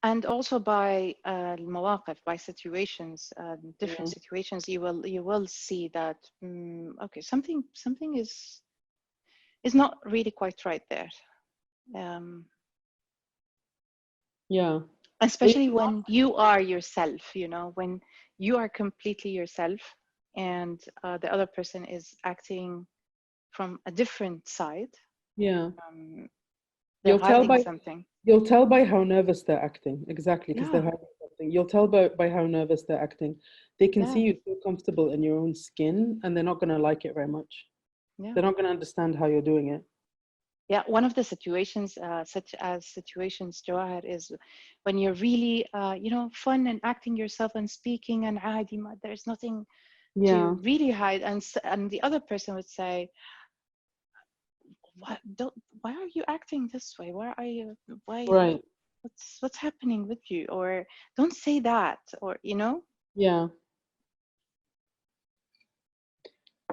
And also by المواقف, by situations, different situations, you will see that okay, something is not really quite right there. Yeah. Especially when you are yourself, you know, when you are completely yourself, and the other person is acting from a different side. Yeah. They're hiding something. You'll tell by how nervous they're acting. Exactly, because they're Yeah. hiding something. You'll tell by how nervous they're acting. They can see you so comfortable in your own skin, and they're not going to like it very much. Yeah. They're not going to understand how you're doing it. Yeah, one of the situations, such as situations, Jawaher, is when you're really, you know, fun and acting yourself and speaking and عادي, there's nothing to really hide. And the other person would say, why are you acting this way? Why Right. What's happening with you? Or don't say that, or, you know? Yeah.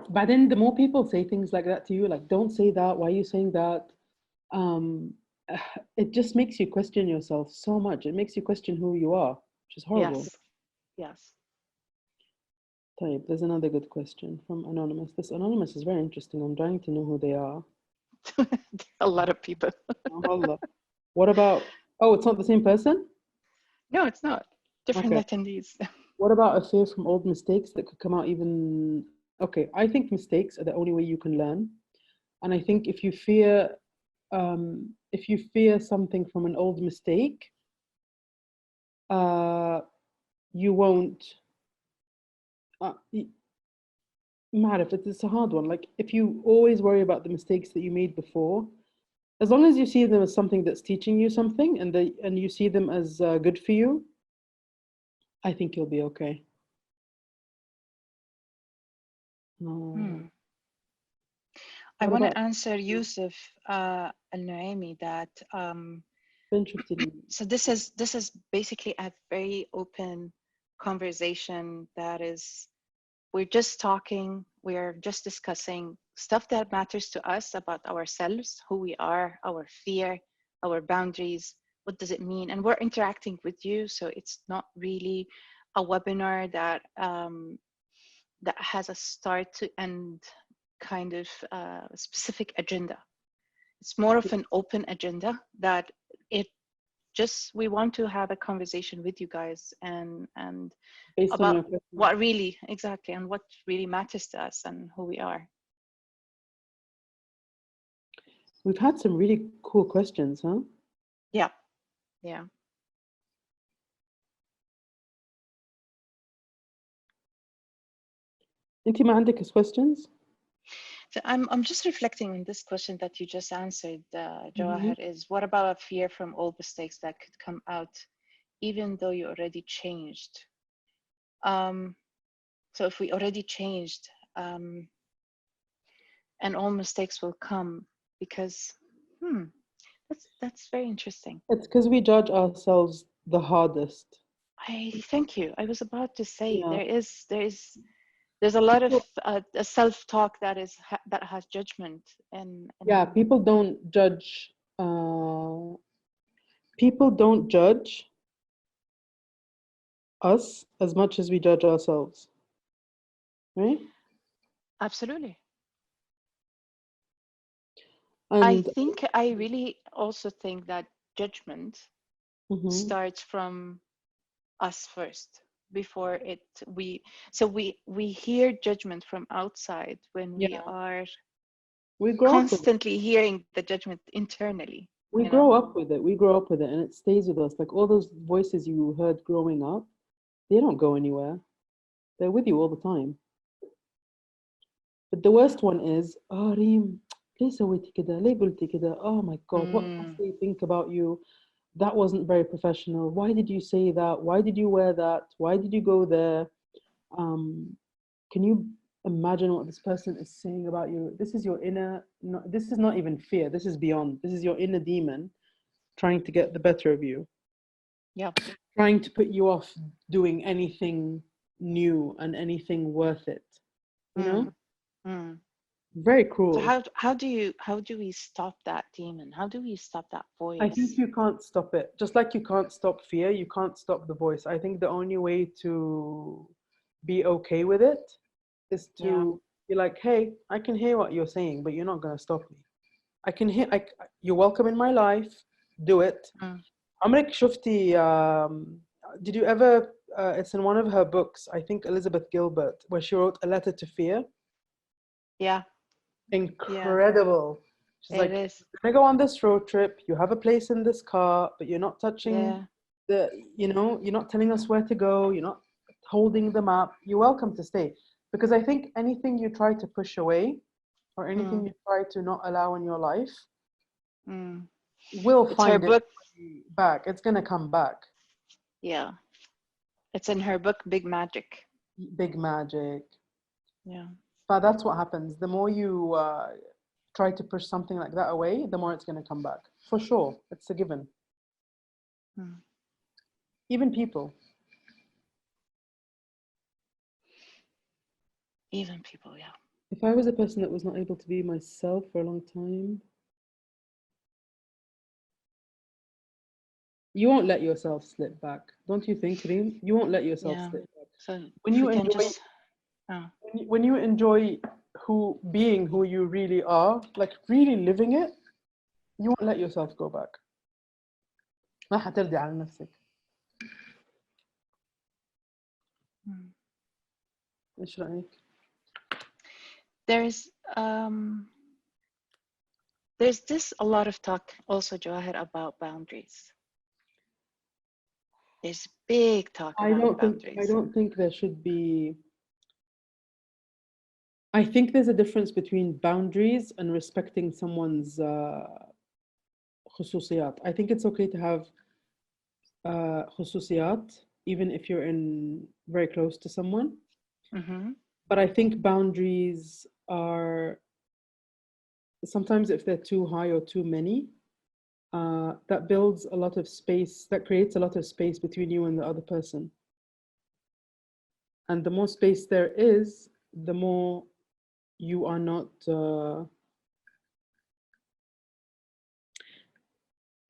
But then the more people say things like that to you, like, don't say that, why are you saying that? It just makes you question yourself so much. It makes you question who you are, which is horrible. Yes. Type. There's another good question from Anonymous. This Anonymous is very interesting. I'm trying to know who they are. A lot of people. What about, oh, it's not the same person? No, it's not. Different attendees. What about a fear from old mistakes that could come out even? Okay, I think mistakes are the only way you can learn. And I think if you fear something from an old mistake, you won't. It's a hard one. Like if you always worry about the mistakes that you made before, as long as you see them as something that's teaching you something, and you see them as good for you, I think you'll be okay. I want to answer Yusuf Al-Nuaimi that interesting. So this is basically a very open conversation that is, we're just talking, we're just discussing stuff that matters to us about ourselves, who we are, our fear, our boundaries, what does it mean, and we're interacting with you. So it's not really a webinar that that has a start to end kind of specific agenda. It's more of an open agenda that we want to have a conversation with you guys and about what really exactly and what really matters to us and who we are. We've had some really cool questions, huh? Yeah. Inti ma عندك questions? So I'm just reflecting on this question that you just answered, Jawaher, is what about a fear from old mistakes that could come out even though you already changed? So if we already changed, and all mistakes will come because, that's very interesting. It's because we judge ourselves the hardest. Thank you. I was about to say there's a lot of self-talk that has judgment and yeah, people don't judge. People don't judge us as much as we judge ourselves, right? Absolutely. And I really also think that judgment starts from us first before we hear judgment from outside when we constantly hearing the judgment internally. We grow up with it. We grow up with it and it stays with us. Like all those voices you heard growing up, they don't go anywhere. They're with you all the time. But the worst one is, oh, Reem, ليه سويتي كده? ليه قلتي كده? Oh my God, what must they think about you? That wasn't very professional. Why did you say that? Why did you wear that? Why did you go there? Can you imagine what this person is saying about you? This is your inner, this is not even fear. This is beyond. This is your inner demon trying to get the better of you. Yeah. Trying to put you off doing anything new and anything worth it. You know? Very cruel. So how do we stop that demon? How do we stop that voice? I think you can't stop it. Just like you can't stop fear, you can't stop the voice. I think the only way to be okay with it is to be like, hey, I can hear what you're saying, but you're not going to stop me. I can hear, you're welcome in my life. Do it. عمرك شفتي, did you ever, it's in one of her books, I think Elizabeth Gilbert, where she wrote A Letter to Fear. Yeah. Incredible. She's like, is. We're gonna go on this road trip. You have a place in this car, but you're not touching you're not telling us where to go. You're not holding the map. You're welcome to stay. Because I think anything you try to push away or anything you try to not allow in your life will find it back. It's gonna come back. Yeah. It's in her book, Big Magic. Big Magic. Yeah. But that's what happens. The more you try to push something like that away, the more it's going to come back. For sure. It's a given. Even people. Even people, yeah. If I was a person that was not able to be myself for a long time, you won't let yourself slip back. Don't you think, Reem? You won't let yourself slip back. So when you enjoy being who you really are, like really living it, you won't let yourself go back. ما حترضي على نفسك. إيش رأيك؟ There's this a lot of talk also, Jawaher, about boundaries. There's big talk about boundaries. I don't think there should be. I think there's a difference between boundaries and respecting someone's خصوصيات. I think it's okay to have خصوصيات even if you're very close to someone. Mm-hmm. But I think boundaries are sometimes, if they're too high or too many, that builds a lot of space, that creates a lot of space between you and the other person. And the more space there is, the more you are not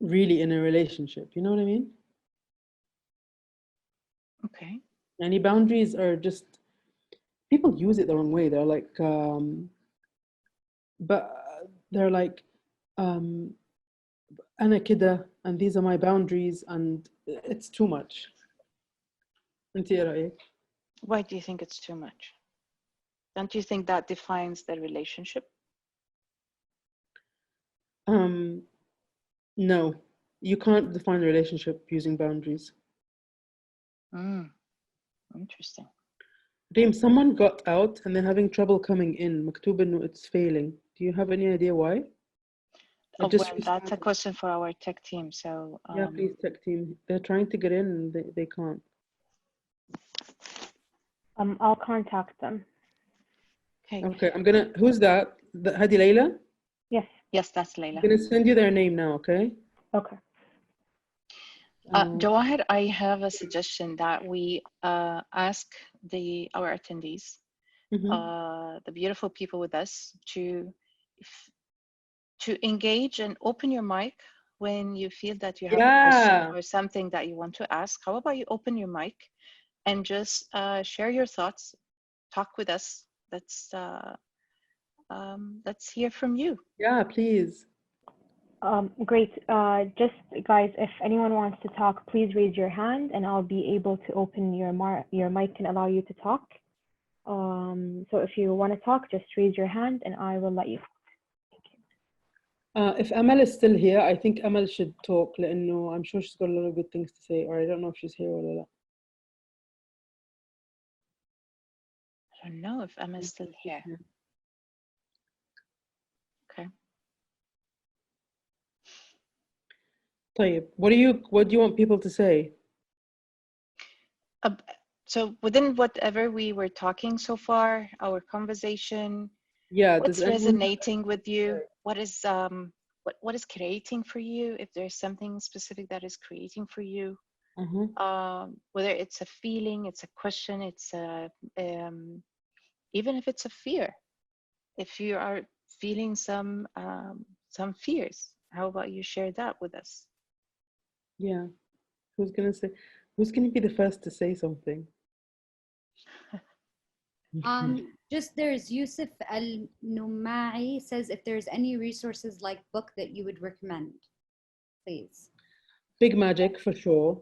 really in a relationship. You know what I mean? Okay. Any boundaries are just, people use it the wrong way. They're like, but they're like, أنا كده, and these are my boundaries, and it's too much. أنت إيه رأيك? Why do you think it's too much? Don't you think that defines the relationship? No, you can't define a relationship using boundaries. Interesting. Reem, someone got out and they're having trouble coming in. مكتوب إنه it's failing. Do you have any idea why? Oh, well, that's a question for our tech team. So yeah, please, tech team. They're trying to get in and they can't. I'll contact them. Okay, I'm gonna. Who's that? Hadi Layla? Yes. Yes, that's Layla. I'm gonna send you their name now. Okay. Okay. Jawahir, I have a suggestion that we ask our attendees, the beautiful people with us, to engage and open your mic when you feel that you have a question or something that you want to ask. How about you open your mic and just share your thoughts, talk with us. Let's hear from you. Yeah, please. Great. Just guys, if anyone wants to talk, please raise your hand and I'll be able to open your mic and allow you to talk. So if you want to talk, just raise your hand and I will let you. Thank you. If Amal is still here, I think Amal should talk. لأنه I'm sure she's got a lot of good things to say, or I don't know if she's here or not. I don't know if Amal is still here. Okay. طيب, what do you want people to say? So within whatever we were talking so far, our conversation, what's resonating with you? What is creating for you? If there's something specific that is creating for you, whether it's a feeling, it's a question, it's a even if it's a fear. If you are feeling some fears, how about you share that with us? Yeah, who's gonna be the first to say something? Just there's Yusuf Al-Numai says if there's any resources like book that you would recommend, please. Big Magic for sure.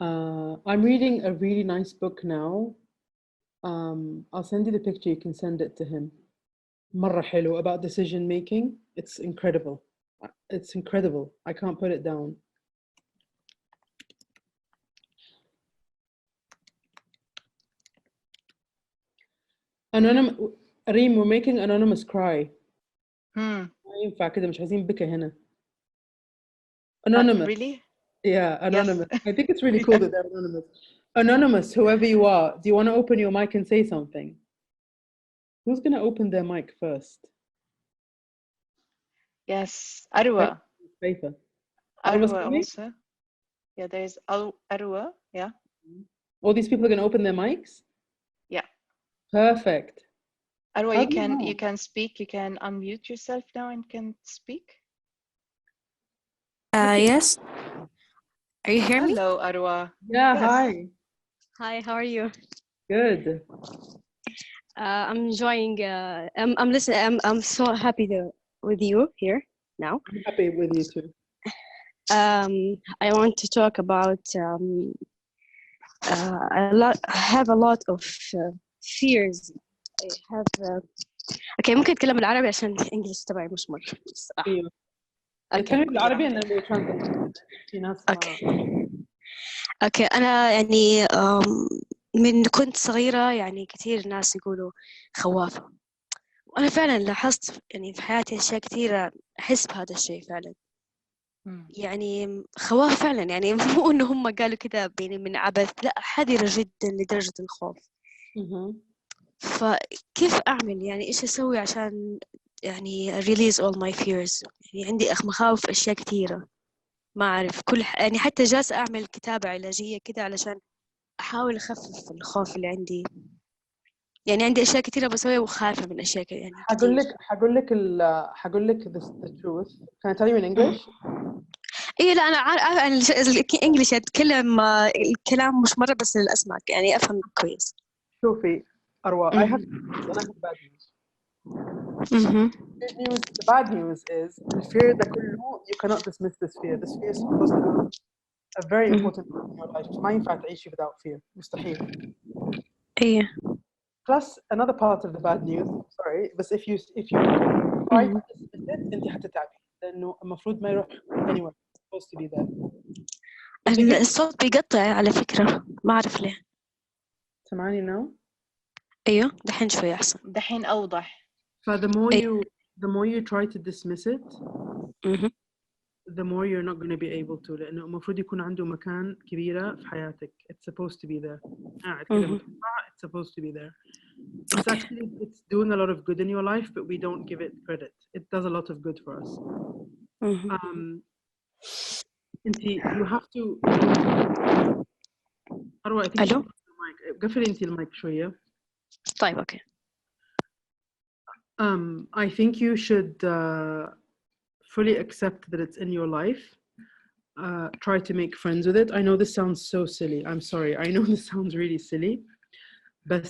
I'm reading a really nice book now. I'll send you the picture, you can send it to him. مرة حلو, about decision making. It's incredible. It's incredible. I can't put it down. Reem, we're making Anonymous cry. ما ينفع كده, مش عايزين بكى هنا. Anonymous. Really? Yeah, Anonymous. Yes. I think it's really cool that they're anonymous. Anonymous, whoever you are, do you want to open your mic and say something? Who's going to open their mic first? Yes, Arwa. Paper. Arwa also. Yeah, there's Arwa. Yeah. All these people are going to open their mics? Yeah. Perfect. Arwa, you can speak. You can unmute yourself now and can speak. Yes. Are you hearing me? Hello, Arwa. Yeah, yes. Hi. Hi, how are you? Good. I'm enjoying. I'm listening. I'm so happy with you here now. I'm happy with you too. I want to talk about I have a lot of fears I have اوكي ممكن اتكلم بالعربي عشان الانجليش تبعي مش مرة الصراحة. ايوه اوكي اتكلمي بالعربي and then we'll translate. في ناس اوكي انا يعني من كنت صغيرة يعني كثير ناس يقولوا خوافة، وانا فعلا لاحظت يعني في حياتي اشياء كثيرة احس بهذا الشيء فعلا. يعني خوافة فعلا، يعني مو انه هم قالوا كذا يعني من عبث، لا حذرة جدا لدرجة الخوف. فكيف أعمل يعني إيش أسوي عشان يعني release all my fears؟ يعني عندي مخاوف أشياء كثيرة ما أعرف يعني حتى جالسة أعمل كتابة علاجية كده علشان أحاول أخفف الخوف اللي عندي. يعني عندي أشياء كثيرة بسويها وخايفة من أشياء يعني كثير. هقول لك the truth. Can I tell you in English? إيه لا أنا عارف الإنجليش أتكلم الكلام مش مرة بس للأسمع يعني أفهم كويس. شوفي أروى I have bad news. Good news, the bad news is the fear that you cannot dismiss this fear. This fear is supposed to be a very important part in your life. ما ينفع تعيشي without fear. مستحيل. إيه. Plus another part of the bad news. Sorry, but if you try to dismiss it, أنت حتتعبي لأنه المفروض ما يروح anywhere. It's supposed to be there. الصوت بيقطع على فكرة ما أعرف ليه. سمعني now؟ أيوه دحين شوي أحسن. دحين أوضح. So the more you try to dismiss it, the more you're not going to be able to. لأنه المفروض يكون عنده مكان كبيرة في حياتك. It's supposed to be there. It's supposed to be there. It's doing a lot of good in your life, but we don't give it credit. It does a lot of good for us. You have to. أروى, I think ألو. قفلي أنتي المايك شوية. طيب أوكي. I think you should fully accept that it's in your life. Try to make friends with it. I know this sounds so silly. I'm sorry. I know this sounds really silly. But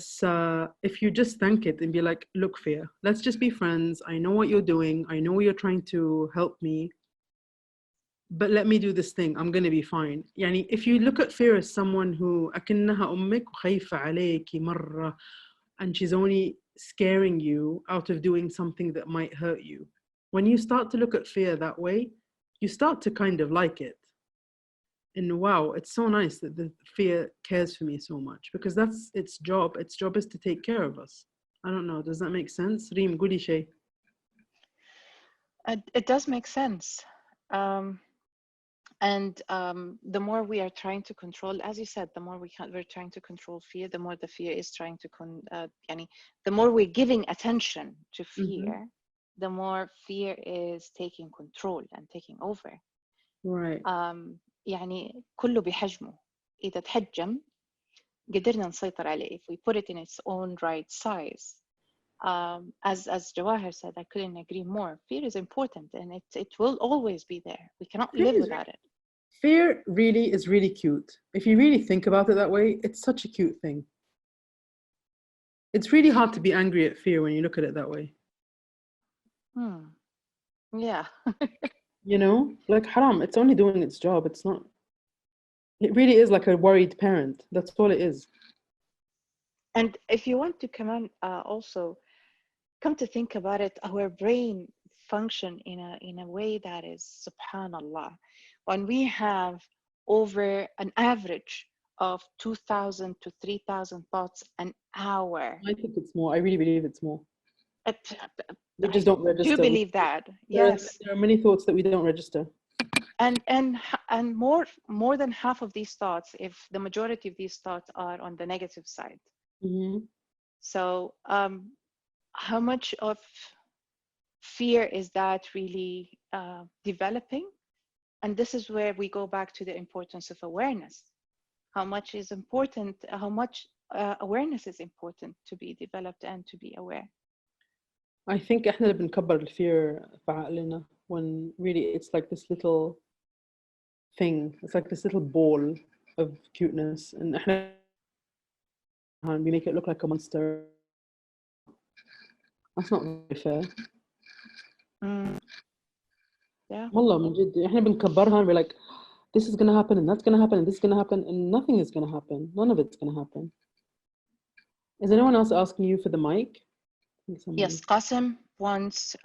if you just thank it and be like, look, Fia, let's just be friends. I know what you're doing. I know you're trying to help me. But let me do this thing. I'm going to be fine. يعني if you look at fear as someone who أكنها أمك وخايفة عليكي مرة and she's only scaring you out of doing something that might hurt you. When you start to look at fear that way, you start to kind of like it. And wow, it's so nice that the fear cares for me so much because that's its job. Its job is to take care of us. I don't know. Does that make sense? Reem, قولي شيء. It does make sense. The more we are trying to control, as you said, the more we're trying to control fear, the more the fear is trying to the more we're giving attention to fear, the more fear is taking control and taking over. Right. يعني كله بحجمه. إذا تحجم قدرنا نسيطر عليه. If we put it in its own right size. As Jawaher said, I couldn't agree more. Fear is important and it will always be there. We cannot live without it. Fear really is really cute. If you really think about it that way, it's such a cute thing. It's really hard to be angry at fear when you look at it that way. Yeah. You know, like haram, it's only doing its job. It's not, it really is like a worried parent. That's all it is. And if you want to also come to think about it, our brain function in a way that is subhanallah. When we have over an average of 2,000 to 3,000 thoughts an hour. I think it's more. I really believe it's more. We just don't register. Do you believe that? Yes. There are many thoughts that we don't register. And more than half of these thoughts, if the majority of these thoughts are on the negative side. So how much of fear is that really developing? And this is where we go back to the importance of awareness. How much awareness is important to be developed and to be aware. I think احنا اللي بنكبر الفير في عقلنا when really it's like this little thing. It's like this little ball of cuteness and احنا we make it look like a monster. That's not very fair. Yeah. والله من جد احنا بنكبرها and we're like this is gonna happen and that's gonna happen and this is gonna happen and nothing is gonna happen. None of it's gonna happen. Is anyone else asking you for the mic? Yes, Qasim wants,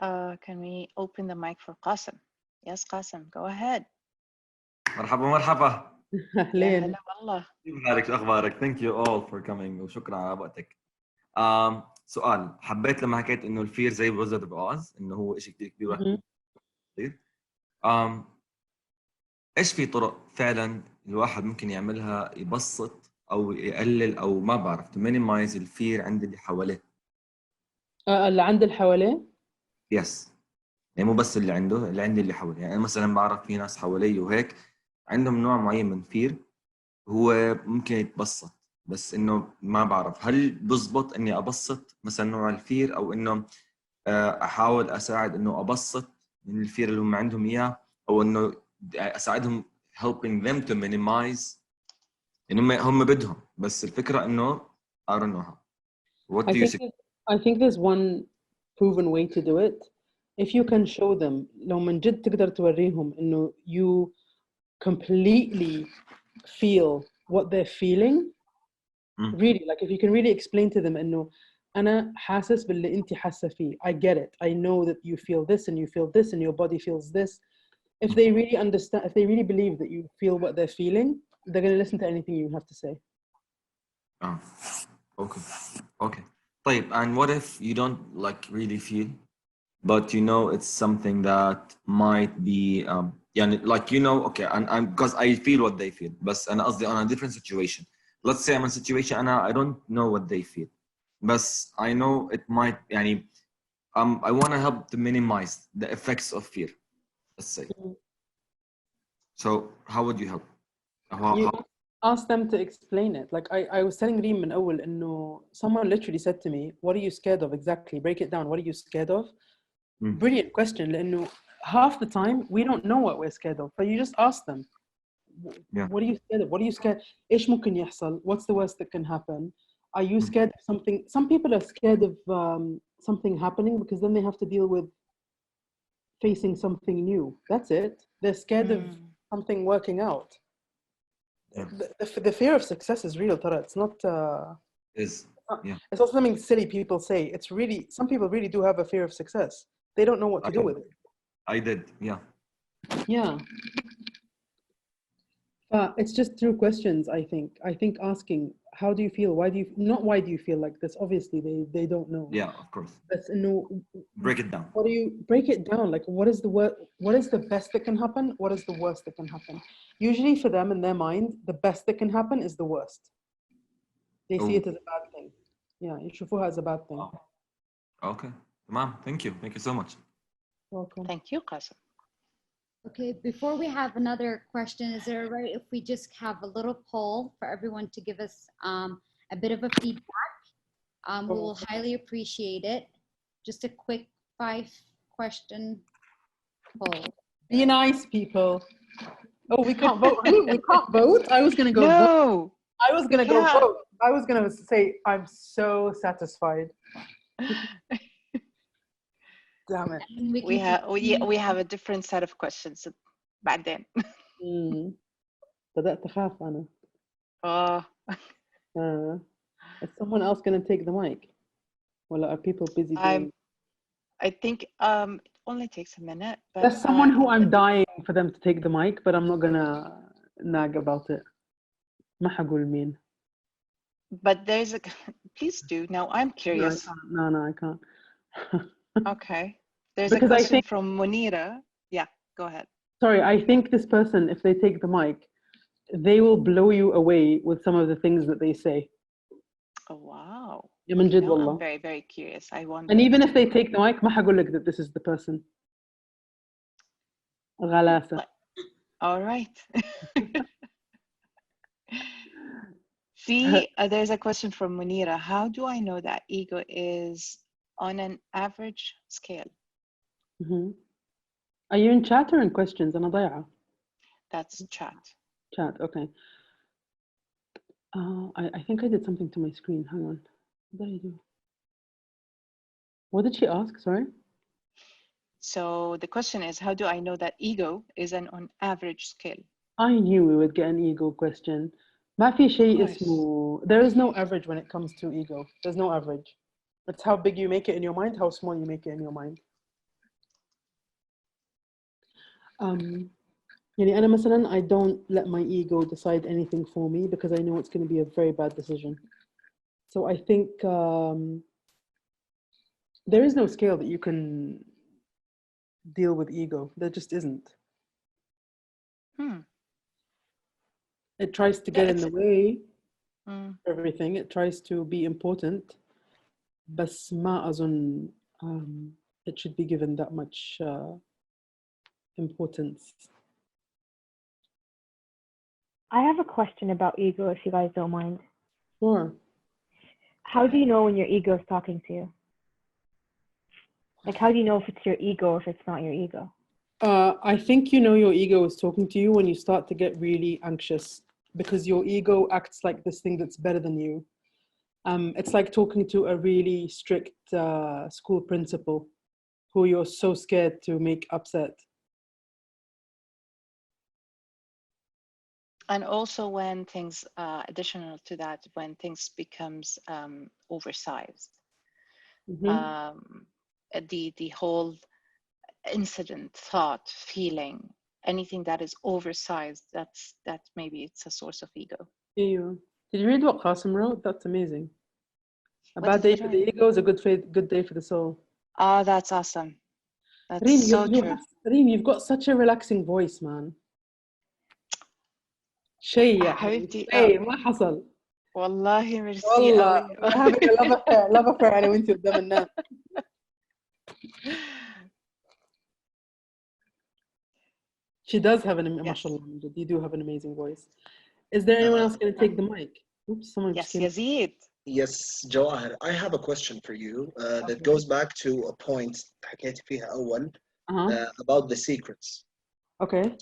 can we open the mic for Qasim? Yes, Qasim, go ahead. مرحبا مرحبا. يا هلا والله. كيف حالك؟ شو أخبارك؟ Thank you all for coming وشكرا على وقتك. سؤال، حبيت لما حكيت إنه الفير زي Wizard of Oz، إنه هو إشي كتير كبير واحد. إيش في طرق فعلا الواحد ممكن يعملها يبسط أو يقلل أو ما بعرف to minimize الفير عند اللي حواليه؟ اللي عند اللي حواليه؟ Yes. يعني مو بس اللي عنده، اللي عندي اللي حواليه. يعني مثلا بعرف في ناس حوالي وهيك عندهم نوع معين من فير هو ممكن يتبسط، بس انه ما بعرف هل بزبط اني ابسط مثلا نوع الفير او انه احاول اساعد انه ابسط من الفير اللي هم عندهم اياه، او انه اساعدهم helping them to minimize. يعني هم بدهم، بس الفكرة انه I don't know how. What do you think? I think there's one proven way to do it. If you can show them, لو من جد تقدر توريهم إنه you completely feel what they're feeling. Really, like if you can really explain to them إنه أنا حاسس باللي أنت حاسة فيه. I get it. I know that you feel this and you feel this and your body feels this. If they really understand, if they really believe that you feel what they're feeling, they're going to listen to anything you have to say. Okay. طيب, and what if you don't like really feel, but you know it's something that might be يعني like you know okay and because I feel what they feel, بس أنا قصدي on a different situation. Let's say I'm in a situation أنا I don't know what they feel, بس I know it might يعني I want to help to minimize the effects of fear, let's say. So how would you help? You ask them to explain it. Like I was telling Reem من أول إنه someone literally said to me, what are you scared of exactly? Break it down. What are you scared of? Brilliant question. لأنه half the time we don't know what we're scared of, but you just ask them. What are you scared of? What are you scared? إيش ممكن يحصل? What's the worst that can happen? Are you scared of something? Some people are scared of something happening because then they have to deal with facing something new. That's it. They're scared of something working out. The fear of success is real, Tara. It's not. It's also something silly people say. It's really, some people really do have a fear of success. They don't know what to do with it. I did, yeah. Yeah. It's just through questions, I think. I think asking, how do you feel? Why do you, not why do you feel like this? Obviously, they don't know. Yeah, of course. That's no. Break it down. What do you break it down? Like, what is the best that can happen? What is the worst that can happen? Usually, for them in their mind, the best that can happen is the worst. They see it as a bad thing. Yeah, يشوفوها as a bad thing. Okay, Mom, thank you so much. Welcome. Thank you, Qasim. Okay, before we have another question, is it all right if we just have a little poll for everyone to give us a bit of a feedback? We will highly appreciate it. Just a quick 5-question poll. Be nice, people. Oh, we can't vote. We can't vote. I was gonna go. No. Vote. I was gonna go vote. I was gonna say I'm so satisfied. Damn it. We have a different set of questions بعدين. بدأت أخاف أنا. Is someone else gonna take the mic? Well, are people busy doing? I think it only takes a minute. But there's someone who I'm dying for them to take the mic, but I'm not gonna nag about it. ما حقول مين. But there's a. Please do. Now I'm curious. No, I can't. Okay. There's a question from Munira. Yeah, go ahead. Sorry, I think this person, if they take the mic, they will blow you away with some of the things that they say. Oh, wow. من جد والله. I'm very, very curious. I wonder. And even if they take the mic, ما حقول لك that this is the person. غلاسة. All right. See, there's a question from Munira. How do I know that ego is on an average scale? Are you in chat or in questions? أنا ضايعة. That's chat. Chat, okay. I think I did something to my screen. Hang on. What did I do? What did she ask? Sorry. So the question is, how do I know that ego is an on average scale? I knew we would get an ego question. ما في شيء Nice. اسمه there is no average when it comes to ego. There's no average. It's how big you make it in your mind, how small you make it in your mind. يعني أنا مثلا I don't let my ego decide anything for me because I know it's going to be a very bad decision. So I think there is no scale that you can deal with ego. There just isn't. It tries to get in the way of everything. It tries to be important. بس ما أظن it should be given that much importance. I have a question about ego, if you guys don't mind. Sure. How do you know when your ego is talking to you? Like, how do you know if it's your ego or if it's not your ego? I think you know your ego is talking to you when you start to get really anxious because your ego acts like this thing that's better than you. It's like talking to a really strict school principal who you're so scared to make upset. And also when things, additional to that, when things becomes oversized. The whole incident, thought, feeling, anything that is oversized, that maybe it's a source of ego. Yeah. Did you read what Qasim wrote? That's amazing. A What bad did he day for the ego is a good day for the soul. Oh, that's awesome. That's Reem, so true. Reem, you've got such a relaxing voice, man. شيء يا حبيبتي شيء ما حصل. والله ميرسي والله قوي. we're having a love affair أنا وأنتي قدام الناس. She does have an mashallah, you do have an amazing voice. Is there anyone else going to take the mic? Oops, someone Yes, just came. Yazid. Yes, Jawahir, I have a question for you that goes back to a point حكيت فيها أول about the secrets. Okay.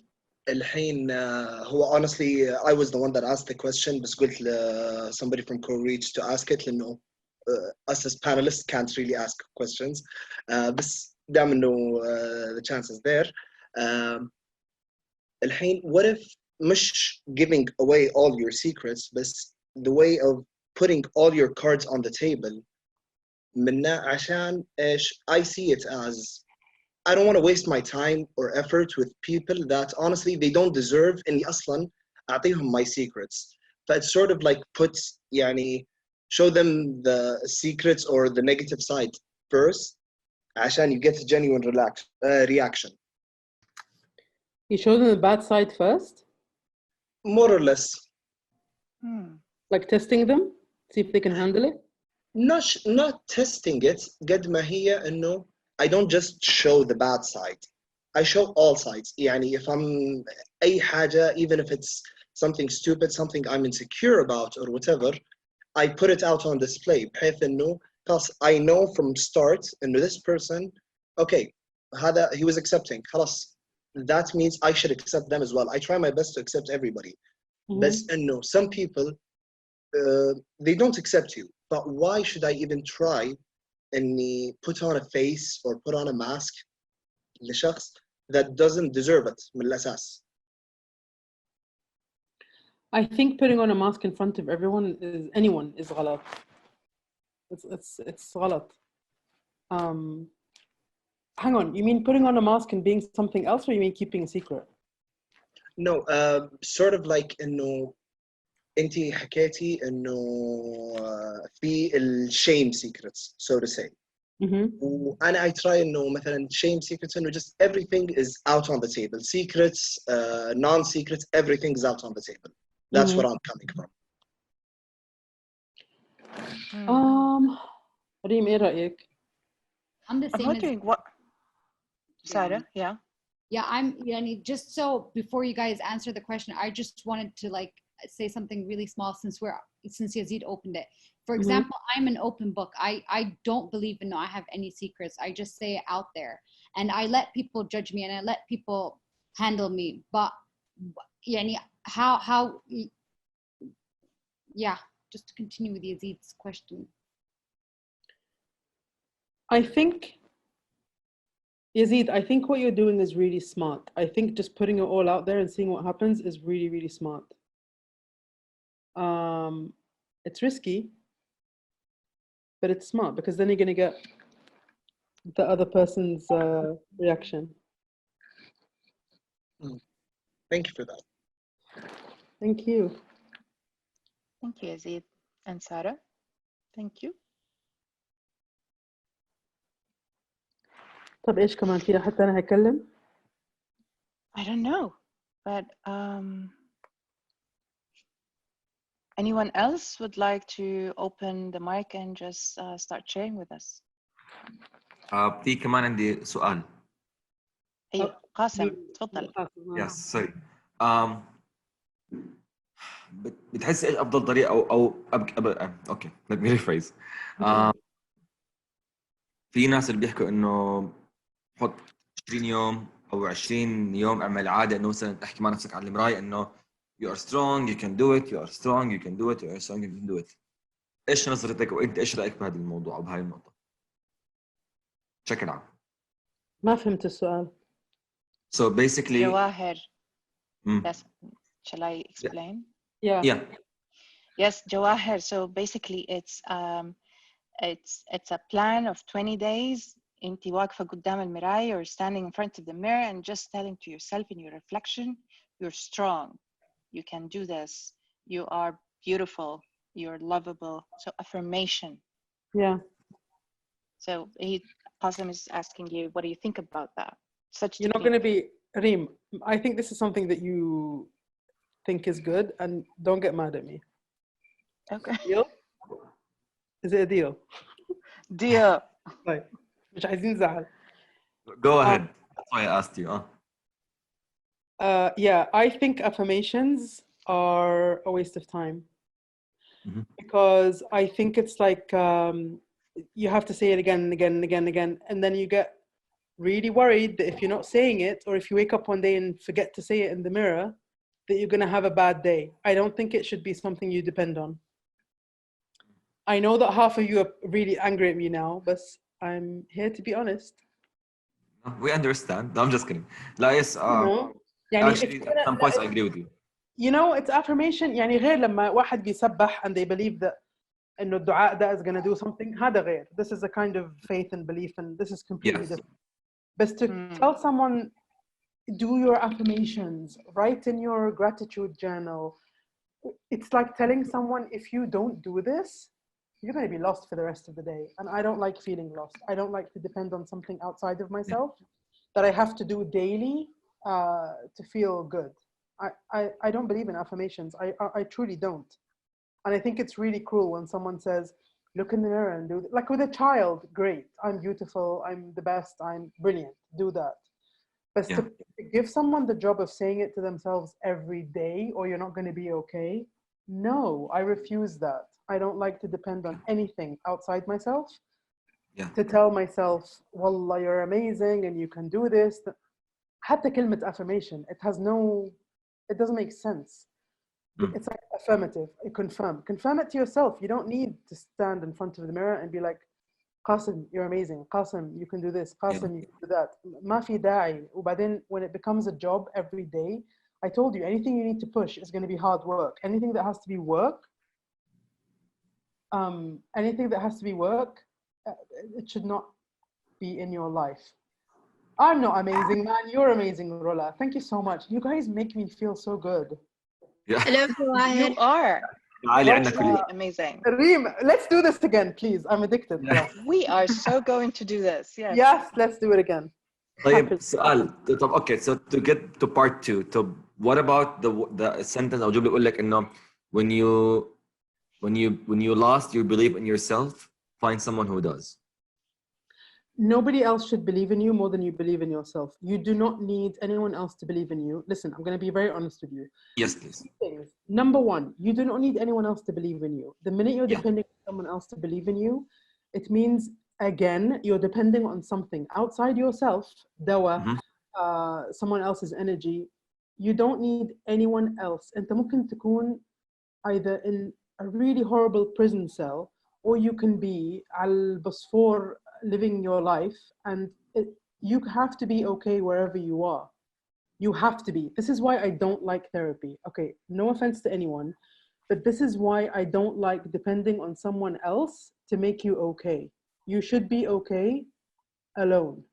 الحين هو honestly I was the one that asked the question بس قلت somebody from Corriche to ask it لأنه us as panelists can't really ask questions بس دام إنه the chance is there. الحين what if مش giving away all your secrets بس the way of putting all your cards on the table منه عشان إيش I see it as I don't want to waste my time or effort with people that honestly they don't deserve إني أصلاً أعطيهم my secrets. But it's sort of like puts يعني show them the secrets or the negative side first عشان you get a genuine reaction. You show them the bad side first? More or less. Like testing them? See if they can handle it? Not testing it قد ما هي إنه I don't just show the bad side. I show all sides. يعني if I'm أي حاجة, even if it's something stupid, something I'm insecure about or whatever, I put it out on display. بحيث إنه خلاص I know from start إنه this person, okay, هذا he was accepting. خلاص, that means I should accept them as well. I try my best to accept everybody. بس إنه some people they don't accept you. But why should I even try and put on a face or put on a mask لشخص that doesn't deserve it من الأساس? I think putting on a mask in front of anyone is غلط. It's غلط. Hang on, you mean putting on a mask and being something else, or you mean keeping a secret? No, sort of like إنه أنتي حكيتي إنه في shame secrets, so to say. وأنا I try إنه مثلا shame secrets إنه just everything is out on the table. Secrets, non-secrets, everything is out on the table. That's what I'm coming from. ريم إيه رأيك؟ I'm the same. I'm wondering what. Sarah, yeah. Yeah, I'm just so before you guys answer the question, I just wanted to like say something really small since Yazid opened it. For example, I'm an open book. I don't believe in I have any secrets. I just say it out there, and I let people judge me and I let people handle me. But how yeah, just to continue with Yazid's question. I think Yazid, I think what you're doing is really smart. I think just putting it all out there and seeing what happens is really, really smart. It's risky, but it's smart because then you're going to get the other person's reaction. Thank you for that. Thank you. Thank you, Aziz. And Sarah, thank you. طب إيش كمان فيها حتى أنا هكلم؟ I don't know, but anyone else would like to open the mic and just start sharing with us? في كمان عندي سؤال. أيوة قاسم تفضل. Yes, sorry. بتحس ايش افضل طريقه اوكي let me rephrase. في ناس اللي بيحكوا انه حط 20 يوم او 20 يوم اعمل عاده انه مثلا تحكي مع نفسك على المرايه انه you are strong you can do it you are strong you can do it you are strong you can do it. ايش نظرتك وانت ايش رايك بهذا الموضوع او بهاي النقطه بشكل عام؟ ما فهمت السؤال. So basically Jawaher. Yes. Shall I explain? Yeah. Yes, Jawaher. So basically it's a plan of 20 days. انت واقفة قدام المراية or standing in front of the mirror and just telling to yourself in your reflection, you're strong, you can do this, you are beautiful, you're lovable. So affirmation. Yeah. So Qasim is asking you, what do you think about that? You're not going to be, Reem, I think this is something that you think is good and don't get mad at me. Okay. Deal? Is it a deal? Deal. Right. مش عايزين زعل. Go ahead. That's why I asked you. Yeah, I think affirmations are a waste of time. Because I think it's like you have to say it again and again and again and again, and then you get really worried that if you're not saying it, or if you wake up one day and forget to say it in the mirror, that you're going to have a bad day. I don't think it should be something you depend on. I know that half of you are really angry at me now, but I'm here to be honest. We understand. No, I'm just kidding. لا, yes, actually, at some points I agree with you. You know, it's affirmation. يعني غير لما واحد بيسبح and they believe that إنه الدعاء ده is going to do something. هذا غير. This is a kind of faith and belief, and this is completely different. But to tell someone, do your affirmations, write in your gratitude journal. It's like telling someone, if you don't do this, you're going to be lost for the rest of the day. And I don't like feeling lost. I don't like to depend on something outside of myself that I have to do daily to feel good. I don't believe in affirmations. I truly don't. And I think it's really cruel when someone says, look in the mirror and do that. Like with a child, great, I'm beautiful, I'm the best, I'm brilliant, do that. But to give someone the job of saying it to themselves every day, or you're not going to be okay, no, I refuse that. I don't like to depend on anything outside myself to tell myself, wallah, you're amazing and you can do this. حتى كلمة affirmation, it doesn't make sense. It's like affirmative, confirm it to yourself. You don't need to stand in front of the mirror and be like, Qasim, you're amazing. Qasim, you can do this. Qasim, you can do that. ما في داعي. وبعدين when it becomes a job every day, I told you, anything you need to push is going to be hard work. Anything that has to be work, it should not be in your life. I'm not amazing, man. You're amazing, Rola. Thank you so much. You guys make me feel so good. Hello, you are. Amazing. Reem, let's do this again, please. I'm addicted. We are so going to do this. Yes. Yes, let's do it again. طيب سؤال. طب okay, so to get to part 2, what about the sentence أو جملة يقول لك إنه when you lost your belief in yourself, find someone who does. Nobody else should believe in you more than you believe in yourself. You do not need anyone else to believe in you. Listen, I'm going to be very honest with you. Yes, please. Number one, you do not need anyone else to believe in you. The minute you're depending on someone else to believe in you, it means, again, you're depending on something outside yourself, dawa, someone else's energy. You don't need anyone else. أنت ممكن تكون either in a really horrible prison cell, or you can be al Bosphor living your life, and you have to be okay wherever you are. You have to be. This is why I don't like therapy. Okay, no offense to anyone, But this is why I don't like depending on someone else to make you okay. You should be okay alone.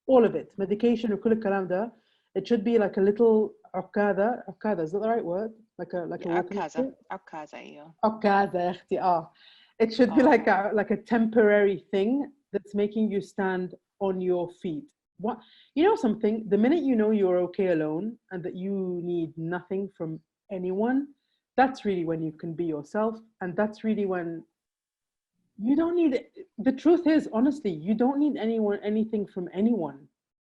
All of it. Medication or كل الكلام ده. It should be like a little عكاذة. عكاذة, is that the right word? Like a عكازة. عكازة, أيوه. عكاذة يا أختي. It should be like a temporary thing that's making you stand on your feet. What, you know something? The minute you know you're okay alone and that you need nothing from anyone, that's really when you can be yourself, and that's really when you don't need. The truth is, honestly, you don't need anything from anyone.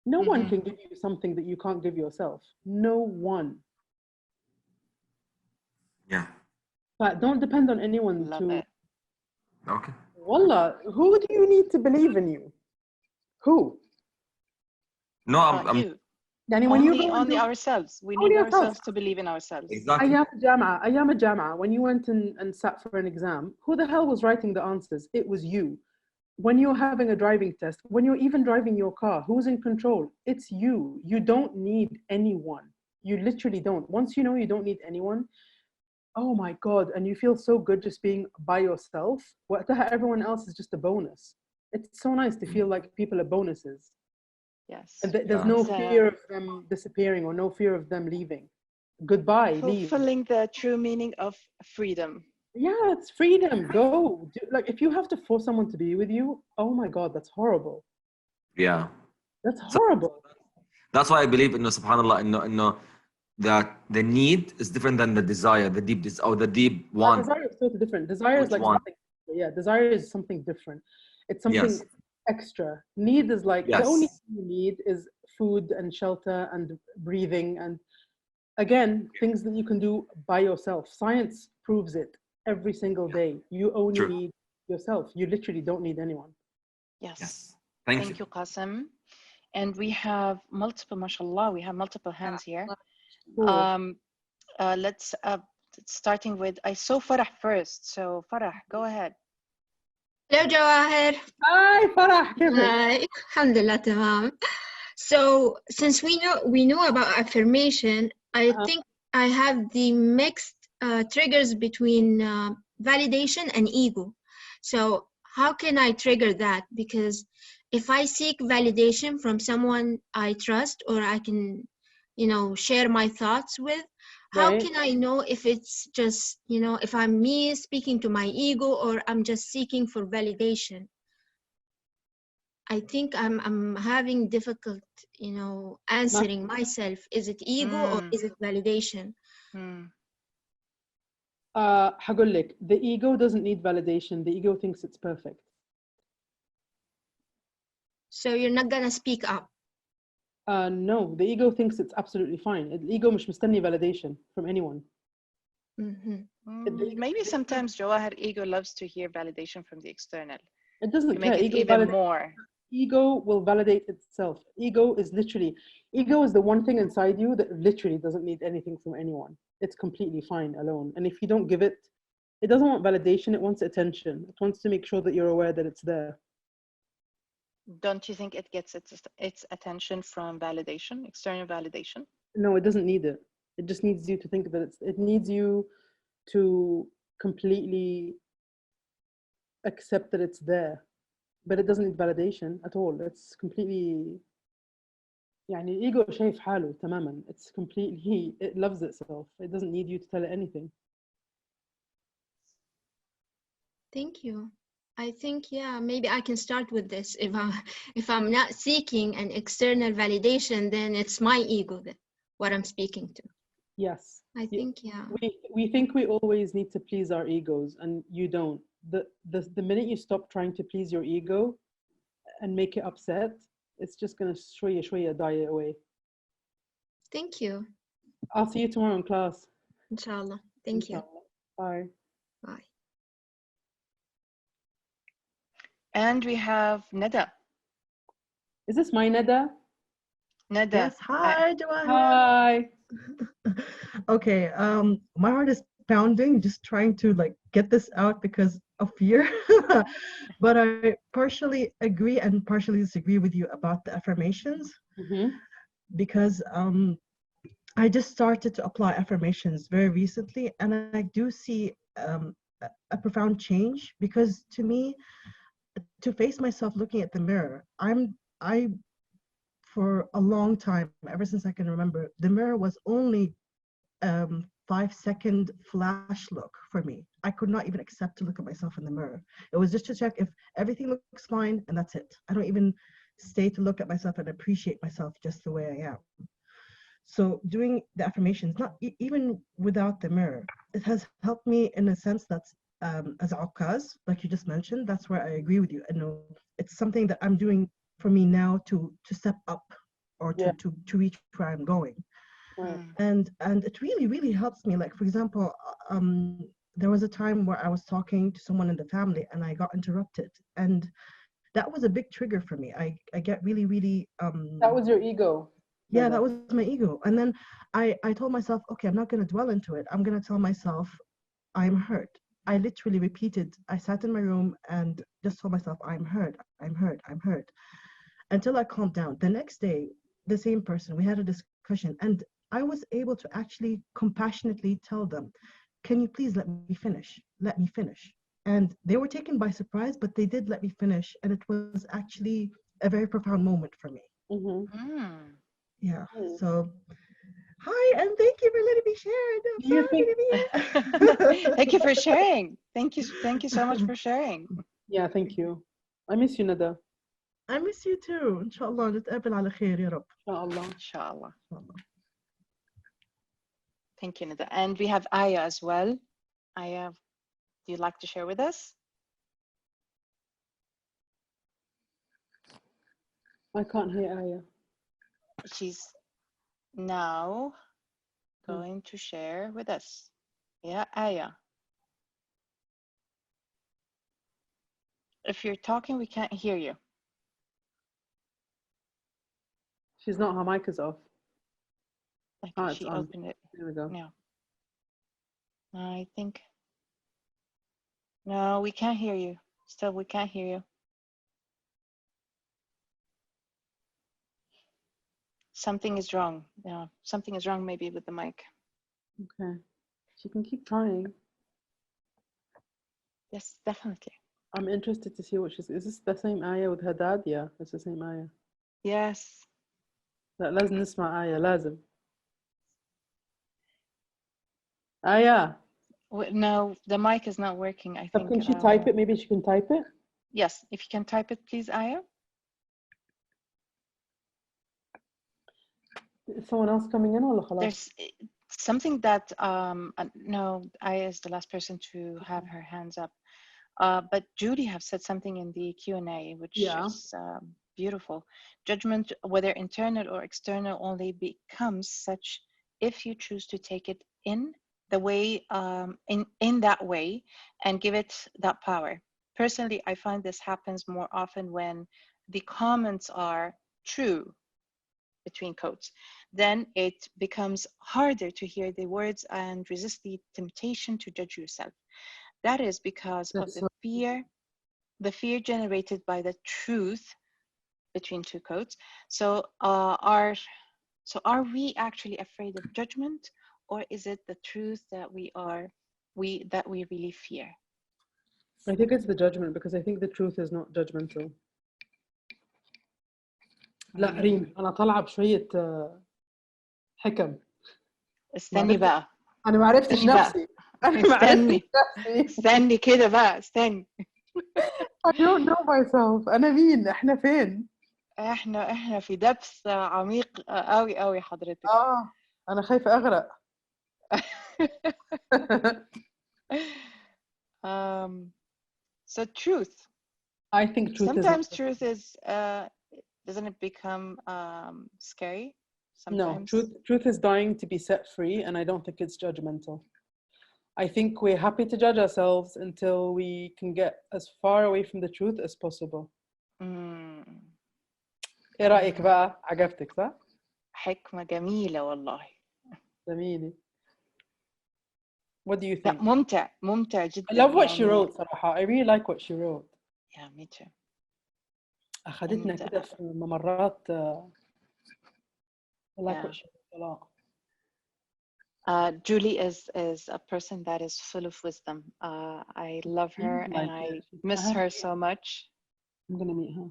No one can give you something that you can't give yourself. No one. Yeah. But don't depend on anyone. Love it. Okay. Wallah, who do you need to believe in you? Who? No, I'm you. يعني when only, you go only ourselves. We need ourselves to believe in ourselves. exactly. أيام الجامعة, when you went and sat for an exam, who the hell was writing the answers? It was you. When you're having a driving test, when you're even driving your car, who's in control? It's you. You don't need anyone. You literally don't. Once you know you don't need anyone, oh my God, and you feel so good just being by yourself. وقتها everyone else is just a bonus. It's so nice to feel like people are bonuses. Yes. And there's no fear of them disappearing or no fear of them leaving. Goodbye, leave. Fulfilling the true meaning of freedom. Yeah, it's freedom. Go. Like if you have to force someone to be with you, oh my God, that's horrible. Yeah. That's horrible. That's why I believe in subhanallah إنه that the need is different than the desire, the deep or the deep want. Desire is totally different. Desire is like something. Yeah, desire is something different. It's something extra. Need is like the only thing you need is food and shelter and breathing, and again, things that you can do by yourself. Science proves it every single day. You only need yourself. You literally don't need anyone. Yes. Thank you, Qasim. And we have multiple, mashallah, we have multiple hands here. Cool. Let's starting with, I saw Farah first. So Farah, go ahead. Hello, Jawahir. Hi, Farah. Hi. Alhamdulillah, tamam. So since we know about affirmation, I think I have the mixed triggers between validation and ego. So how can I trigger that? Because if I seek validation from someone I trust or I can, share my thoughts with, how can I know if it's just, if I'm me speaking to my ego or I'm just seeking for validation? I think I'm having difficult, answering myself. Is it ego or is it validation? هقول لك, the ego doesn't need validation. The ego thinks it's perfect. So you're not gonna speak up? No, the ego thinks it's absolutely fine. The ego مش مستني validation from anyone. Maybe sometimes Jawaher ego loves to hear validation from the external. It doesn't to make it even more. Ego will validate itself. Ego is the one thing inside you that literally doesn't need anything from anyone. It's completely fine alone. And if you don't give it, it doesn't want validation, it wants attention. It wants to make sure that you're aware that it's there. Don't you think it gets its attention from validation, external validation? No, it doesn't need it. It just needs you to think that it needs you to completely accept that it's there. But it doesn't need validation at all. It's completely, يعني ego شايف حاله تماما. It's completely, it loves itself. It doesn't need you to tell it anything. Thank you. I think, maybe I can start with this. If I'm not seeking an external validation, then it's my ego what I'm speaking to. Yes. I think, We think we always need to please our egos, and you don't. The minute you stop trying to please your ego and make it upset, it's just going to shwaya die away. Thank you. I'll see you tomorrow in class. Inshallah. Thank you. Bye. Bye. And we have Nada. Is this my Nada? Nada. Yes. Hi, Jawahir. Hi. Okay. My heart is pounding, just trying to get this out because of fear. But I partially agree and partially disagree with you about the affirmations. Mm-hmm. Because I just started to apply affirmations very recently, and I do see a profound change, because to me, to face myself looking at the mirror, I for a long time, ever since I can remember, the mirror was only 5-second flash look for me. I could not even accept to look at myself in the mirror. It was just to check if everything looks fine, and that's it. I don't even stay to look at myself and appreciate myself just the way I am. So doing the affirmations, not even without the mirror, it has helped me in a sense that's as Akaz, like you just mentioned. That's where I agree with you. I know it's something that I'm doing for me now to step up, or to reach where I'm going. Right. And it really helps me. Like, for example, there was a time where I was talking to someone in the family and I got interrupted, and that was a big trigger for me. I get really That was your ego. Yeah, that was my ego. And then I told myself, okay, I'm not going to dwell into it. I'm going to tell myself I'm hurt. I literally repeated, I sat in my room and just told myself, I'm hurt, I'm hurt, I'm hurt, until I calmed down. The next day, the same person, we had a discussion, and I was able to actually compassionately tell them, can you please let me finish? Let me finish. And they were taken by surprise, but they did let me finish. And it was actually a very profound moment for me. Yeah. So, hi, and thank you for letting me share. Thank you for sharing. Thank you so much for sharing. Yeah, thank you. I miss you, Nada. I miss you too. إن شاء الله نتقابل على خير يا رب. إن شاء الله. Thank you, Nada. And we have Aya as well. Aya, do you like to share with us? I can't hear Aya. She's now going to share with us. Yeah, Aya. If you're talking, we can't hear you. She's not, her mic is off. Like she on. opened it. There we go. No. I think. No, we can't hear you. Still, we can't hear you. Something is wrong. Yeah, something is wrong maybe with the mic. Okay. She can keep trying. Yes, definitely. I'm interested to see what she's. Is this the same Aya with her dad? Yeah, it's the same Aya. Yes. لا لازم نسمع آية لازم. آية. No, the mic is not working, I think. Can she type it? Maybe she can type it? Yes, if you can type it, please, Aya. Is someone else coming in or خلاص? There's something that, no, Aya is the last person to have her hands up. But Judy have said something in the Q&A, which is beautiful. Judgment, whether internal or external, only becomes such if you choose to take it in the way, in that way, and give it that power. Personally, I find this happens more often when the comments are true, between quotes. Then it becomes harder to hear the words and resist the temptation to judge yourself. That is because of the fear generated by the truth, between two quotes. So are we actually afraid of judgment, or is it the truth that we really fear? I think it's the judgment, because I think the truth is not judgmental. لا ريم أنا طالعة بشوية حكم. استني بقى. أنا ما عرفتش نفسي. استني كده بقى استني. I don't know myself. أنا مين؟ إحنا فين؟ إحنا في دبس عميق قوي قوي حضرتك. أنا خايفة أغرق. So truth. I think truth sometimes is truth is doesn't it become scary? Sometimes. No, truth is dying to be set free, and I don't think it's judgmental. I think we're happy to judge ourselves until we can get as far away from the truth as possible. إيه رأيك بقى؟ عجبتك صح؟ حكمة جميلة والله. جميلة. What do you think? ممتع جدا. I love what she wrote صراحة. I really like what she wrote. Yeah, me too. أخذتنا كده في ممرات. I like what she wrote a lot. Julie is a person that is full of wisdom. I love her and I miss her so much. I'm gonna meet her.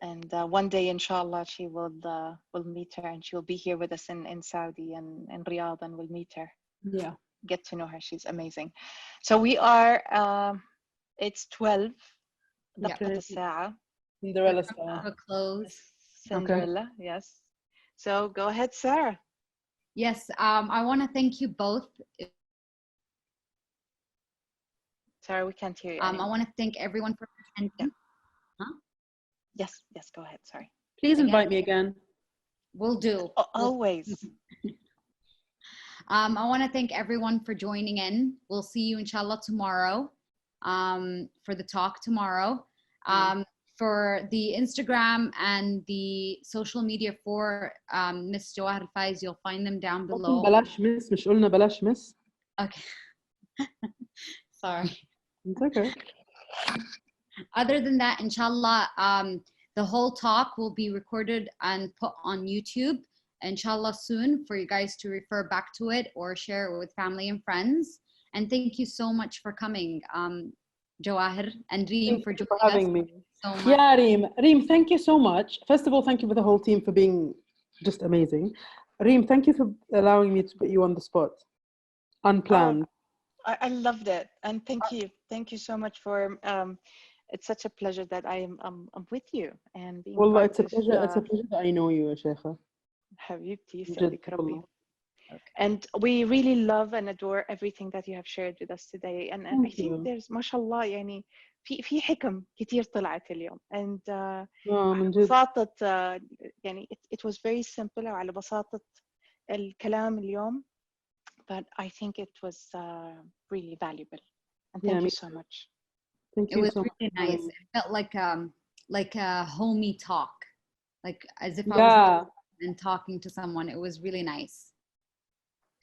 And one day, inshallah, she will meet her, and she will be here with us in Saudi and in Riyadh, and we'll meet her. Yeah. Get to know her. She's amazing. So we are. It's 12. دقة الساعة. Cinderella style. Close. Cinderella. Okay. Yes. So go ahead, Sarah. Yes. I want to thank you both. Sarah, we can't hear you. I want to thank everyone for attending. Huh? Yes, go ahead. Sorry. Please invite me again. Will do. Always. I want to thank everyone for joining in. We'll see you, inshallah, tomorrow for the talk tomorrow. For the Instagram and the social media for Miss Jawahir Alfayez, you'll find them down below. بلاش miss, مش قلنا بلاش miss. Okay. Sorry. It's okay. Other than that, inshallah, the whole talk will be recorded and put on YouTube, inshallah, soon for you guys to refer back to it or share it with family and friends. And thank you so much for coming, Jawahir and Reem, for having me. So much. Yeah, Reem, thank you so much. First of all, thank you for the whole team for being just amazing. Reem, thank you for allowing me to put you on the spot, unplanned. I loved it, and thank you so much for. It's such a pleasure that I'm with you and being. Wallah, it's a pleasure. It's a pleasure that I know you, Sheikha. Habibti, يسعدك ربي. And we really love and adore everything that you have shared with us today. And I think there's, mashallah, يعني في حكم كتير طلعت اليوم. And بساطة يعني it was very simple وعلى بساطة الكلام اليوم. But I think it was really valuable. And thank you so much. Thank you. It was really nice. It felt like a homey talk, like as if I was and talking to someone. It was really nice.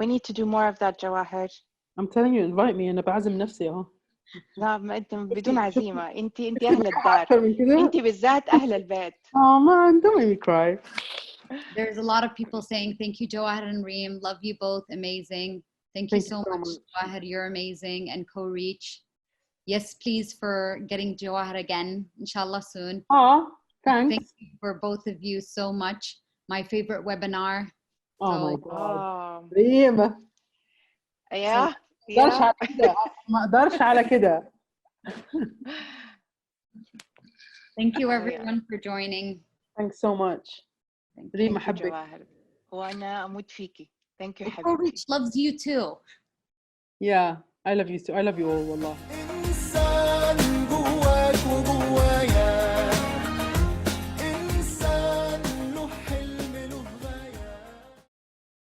We need to do more of that, Jawaher. I'm telling you, invite me. أنا بعزم نفسي أهو. لا بدون عزيمة. أنت أهل الدار. أنت بالذات أهل البيت. Oh man, don't make me cry. There's a lot of people saying thank you, Jawaher and Reem. Love you both. Amazing. Thank you so much, Jawaher. You're amazing. And Koureach. Yes, please, for getting Jawaher again, inshallah, soon. Thanks. Thank you for both of you so much. My favorite webinar. Oh my God. Reem. Yeah. ما أقدرش على كده. Thank you everyone for joining. Thanks so much. ريم أحبك. وأنا أموت فيكي. Thank you حبيبتي. Coach loves you too. Yeah, I love you too. I love you all, والله.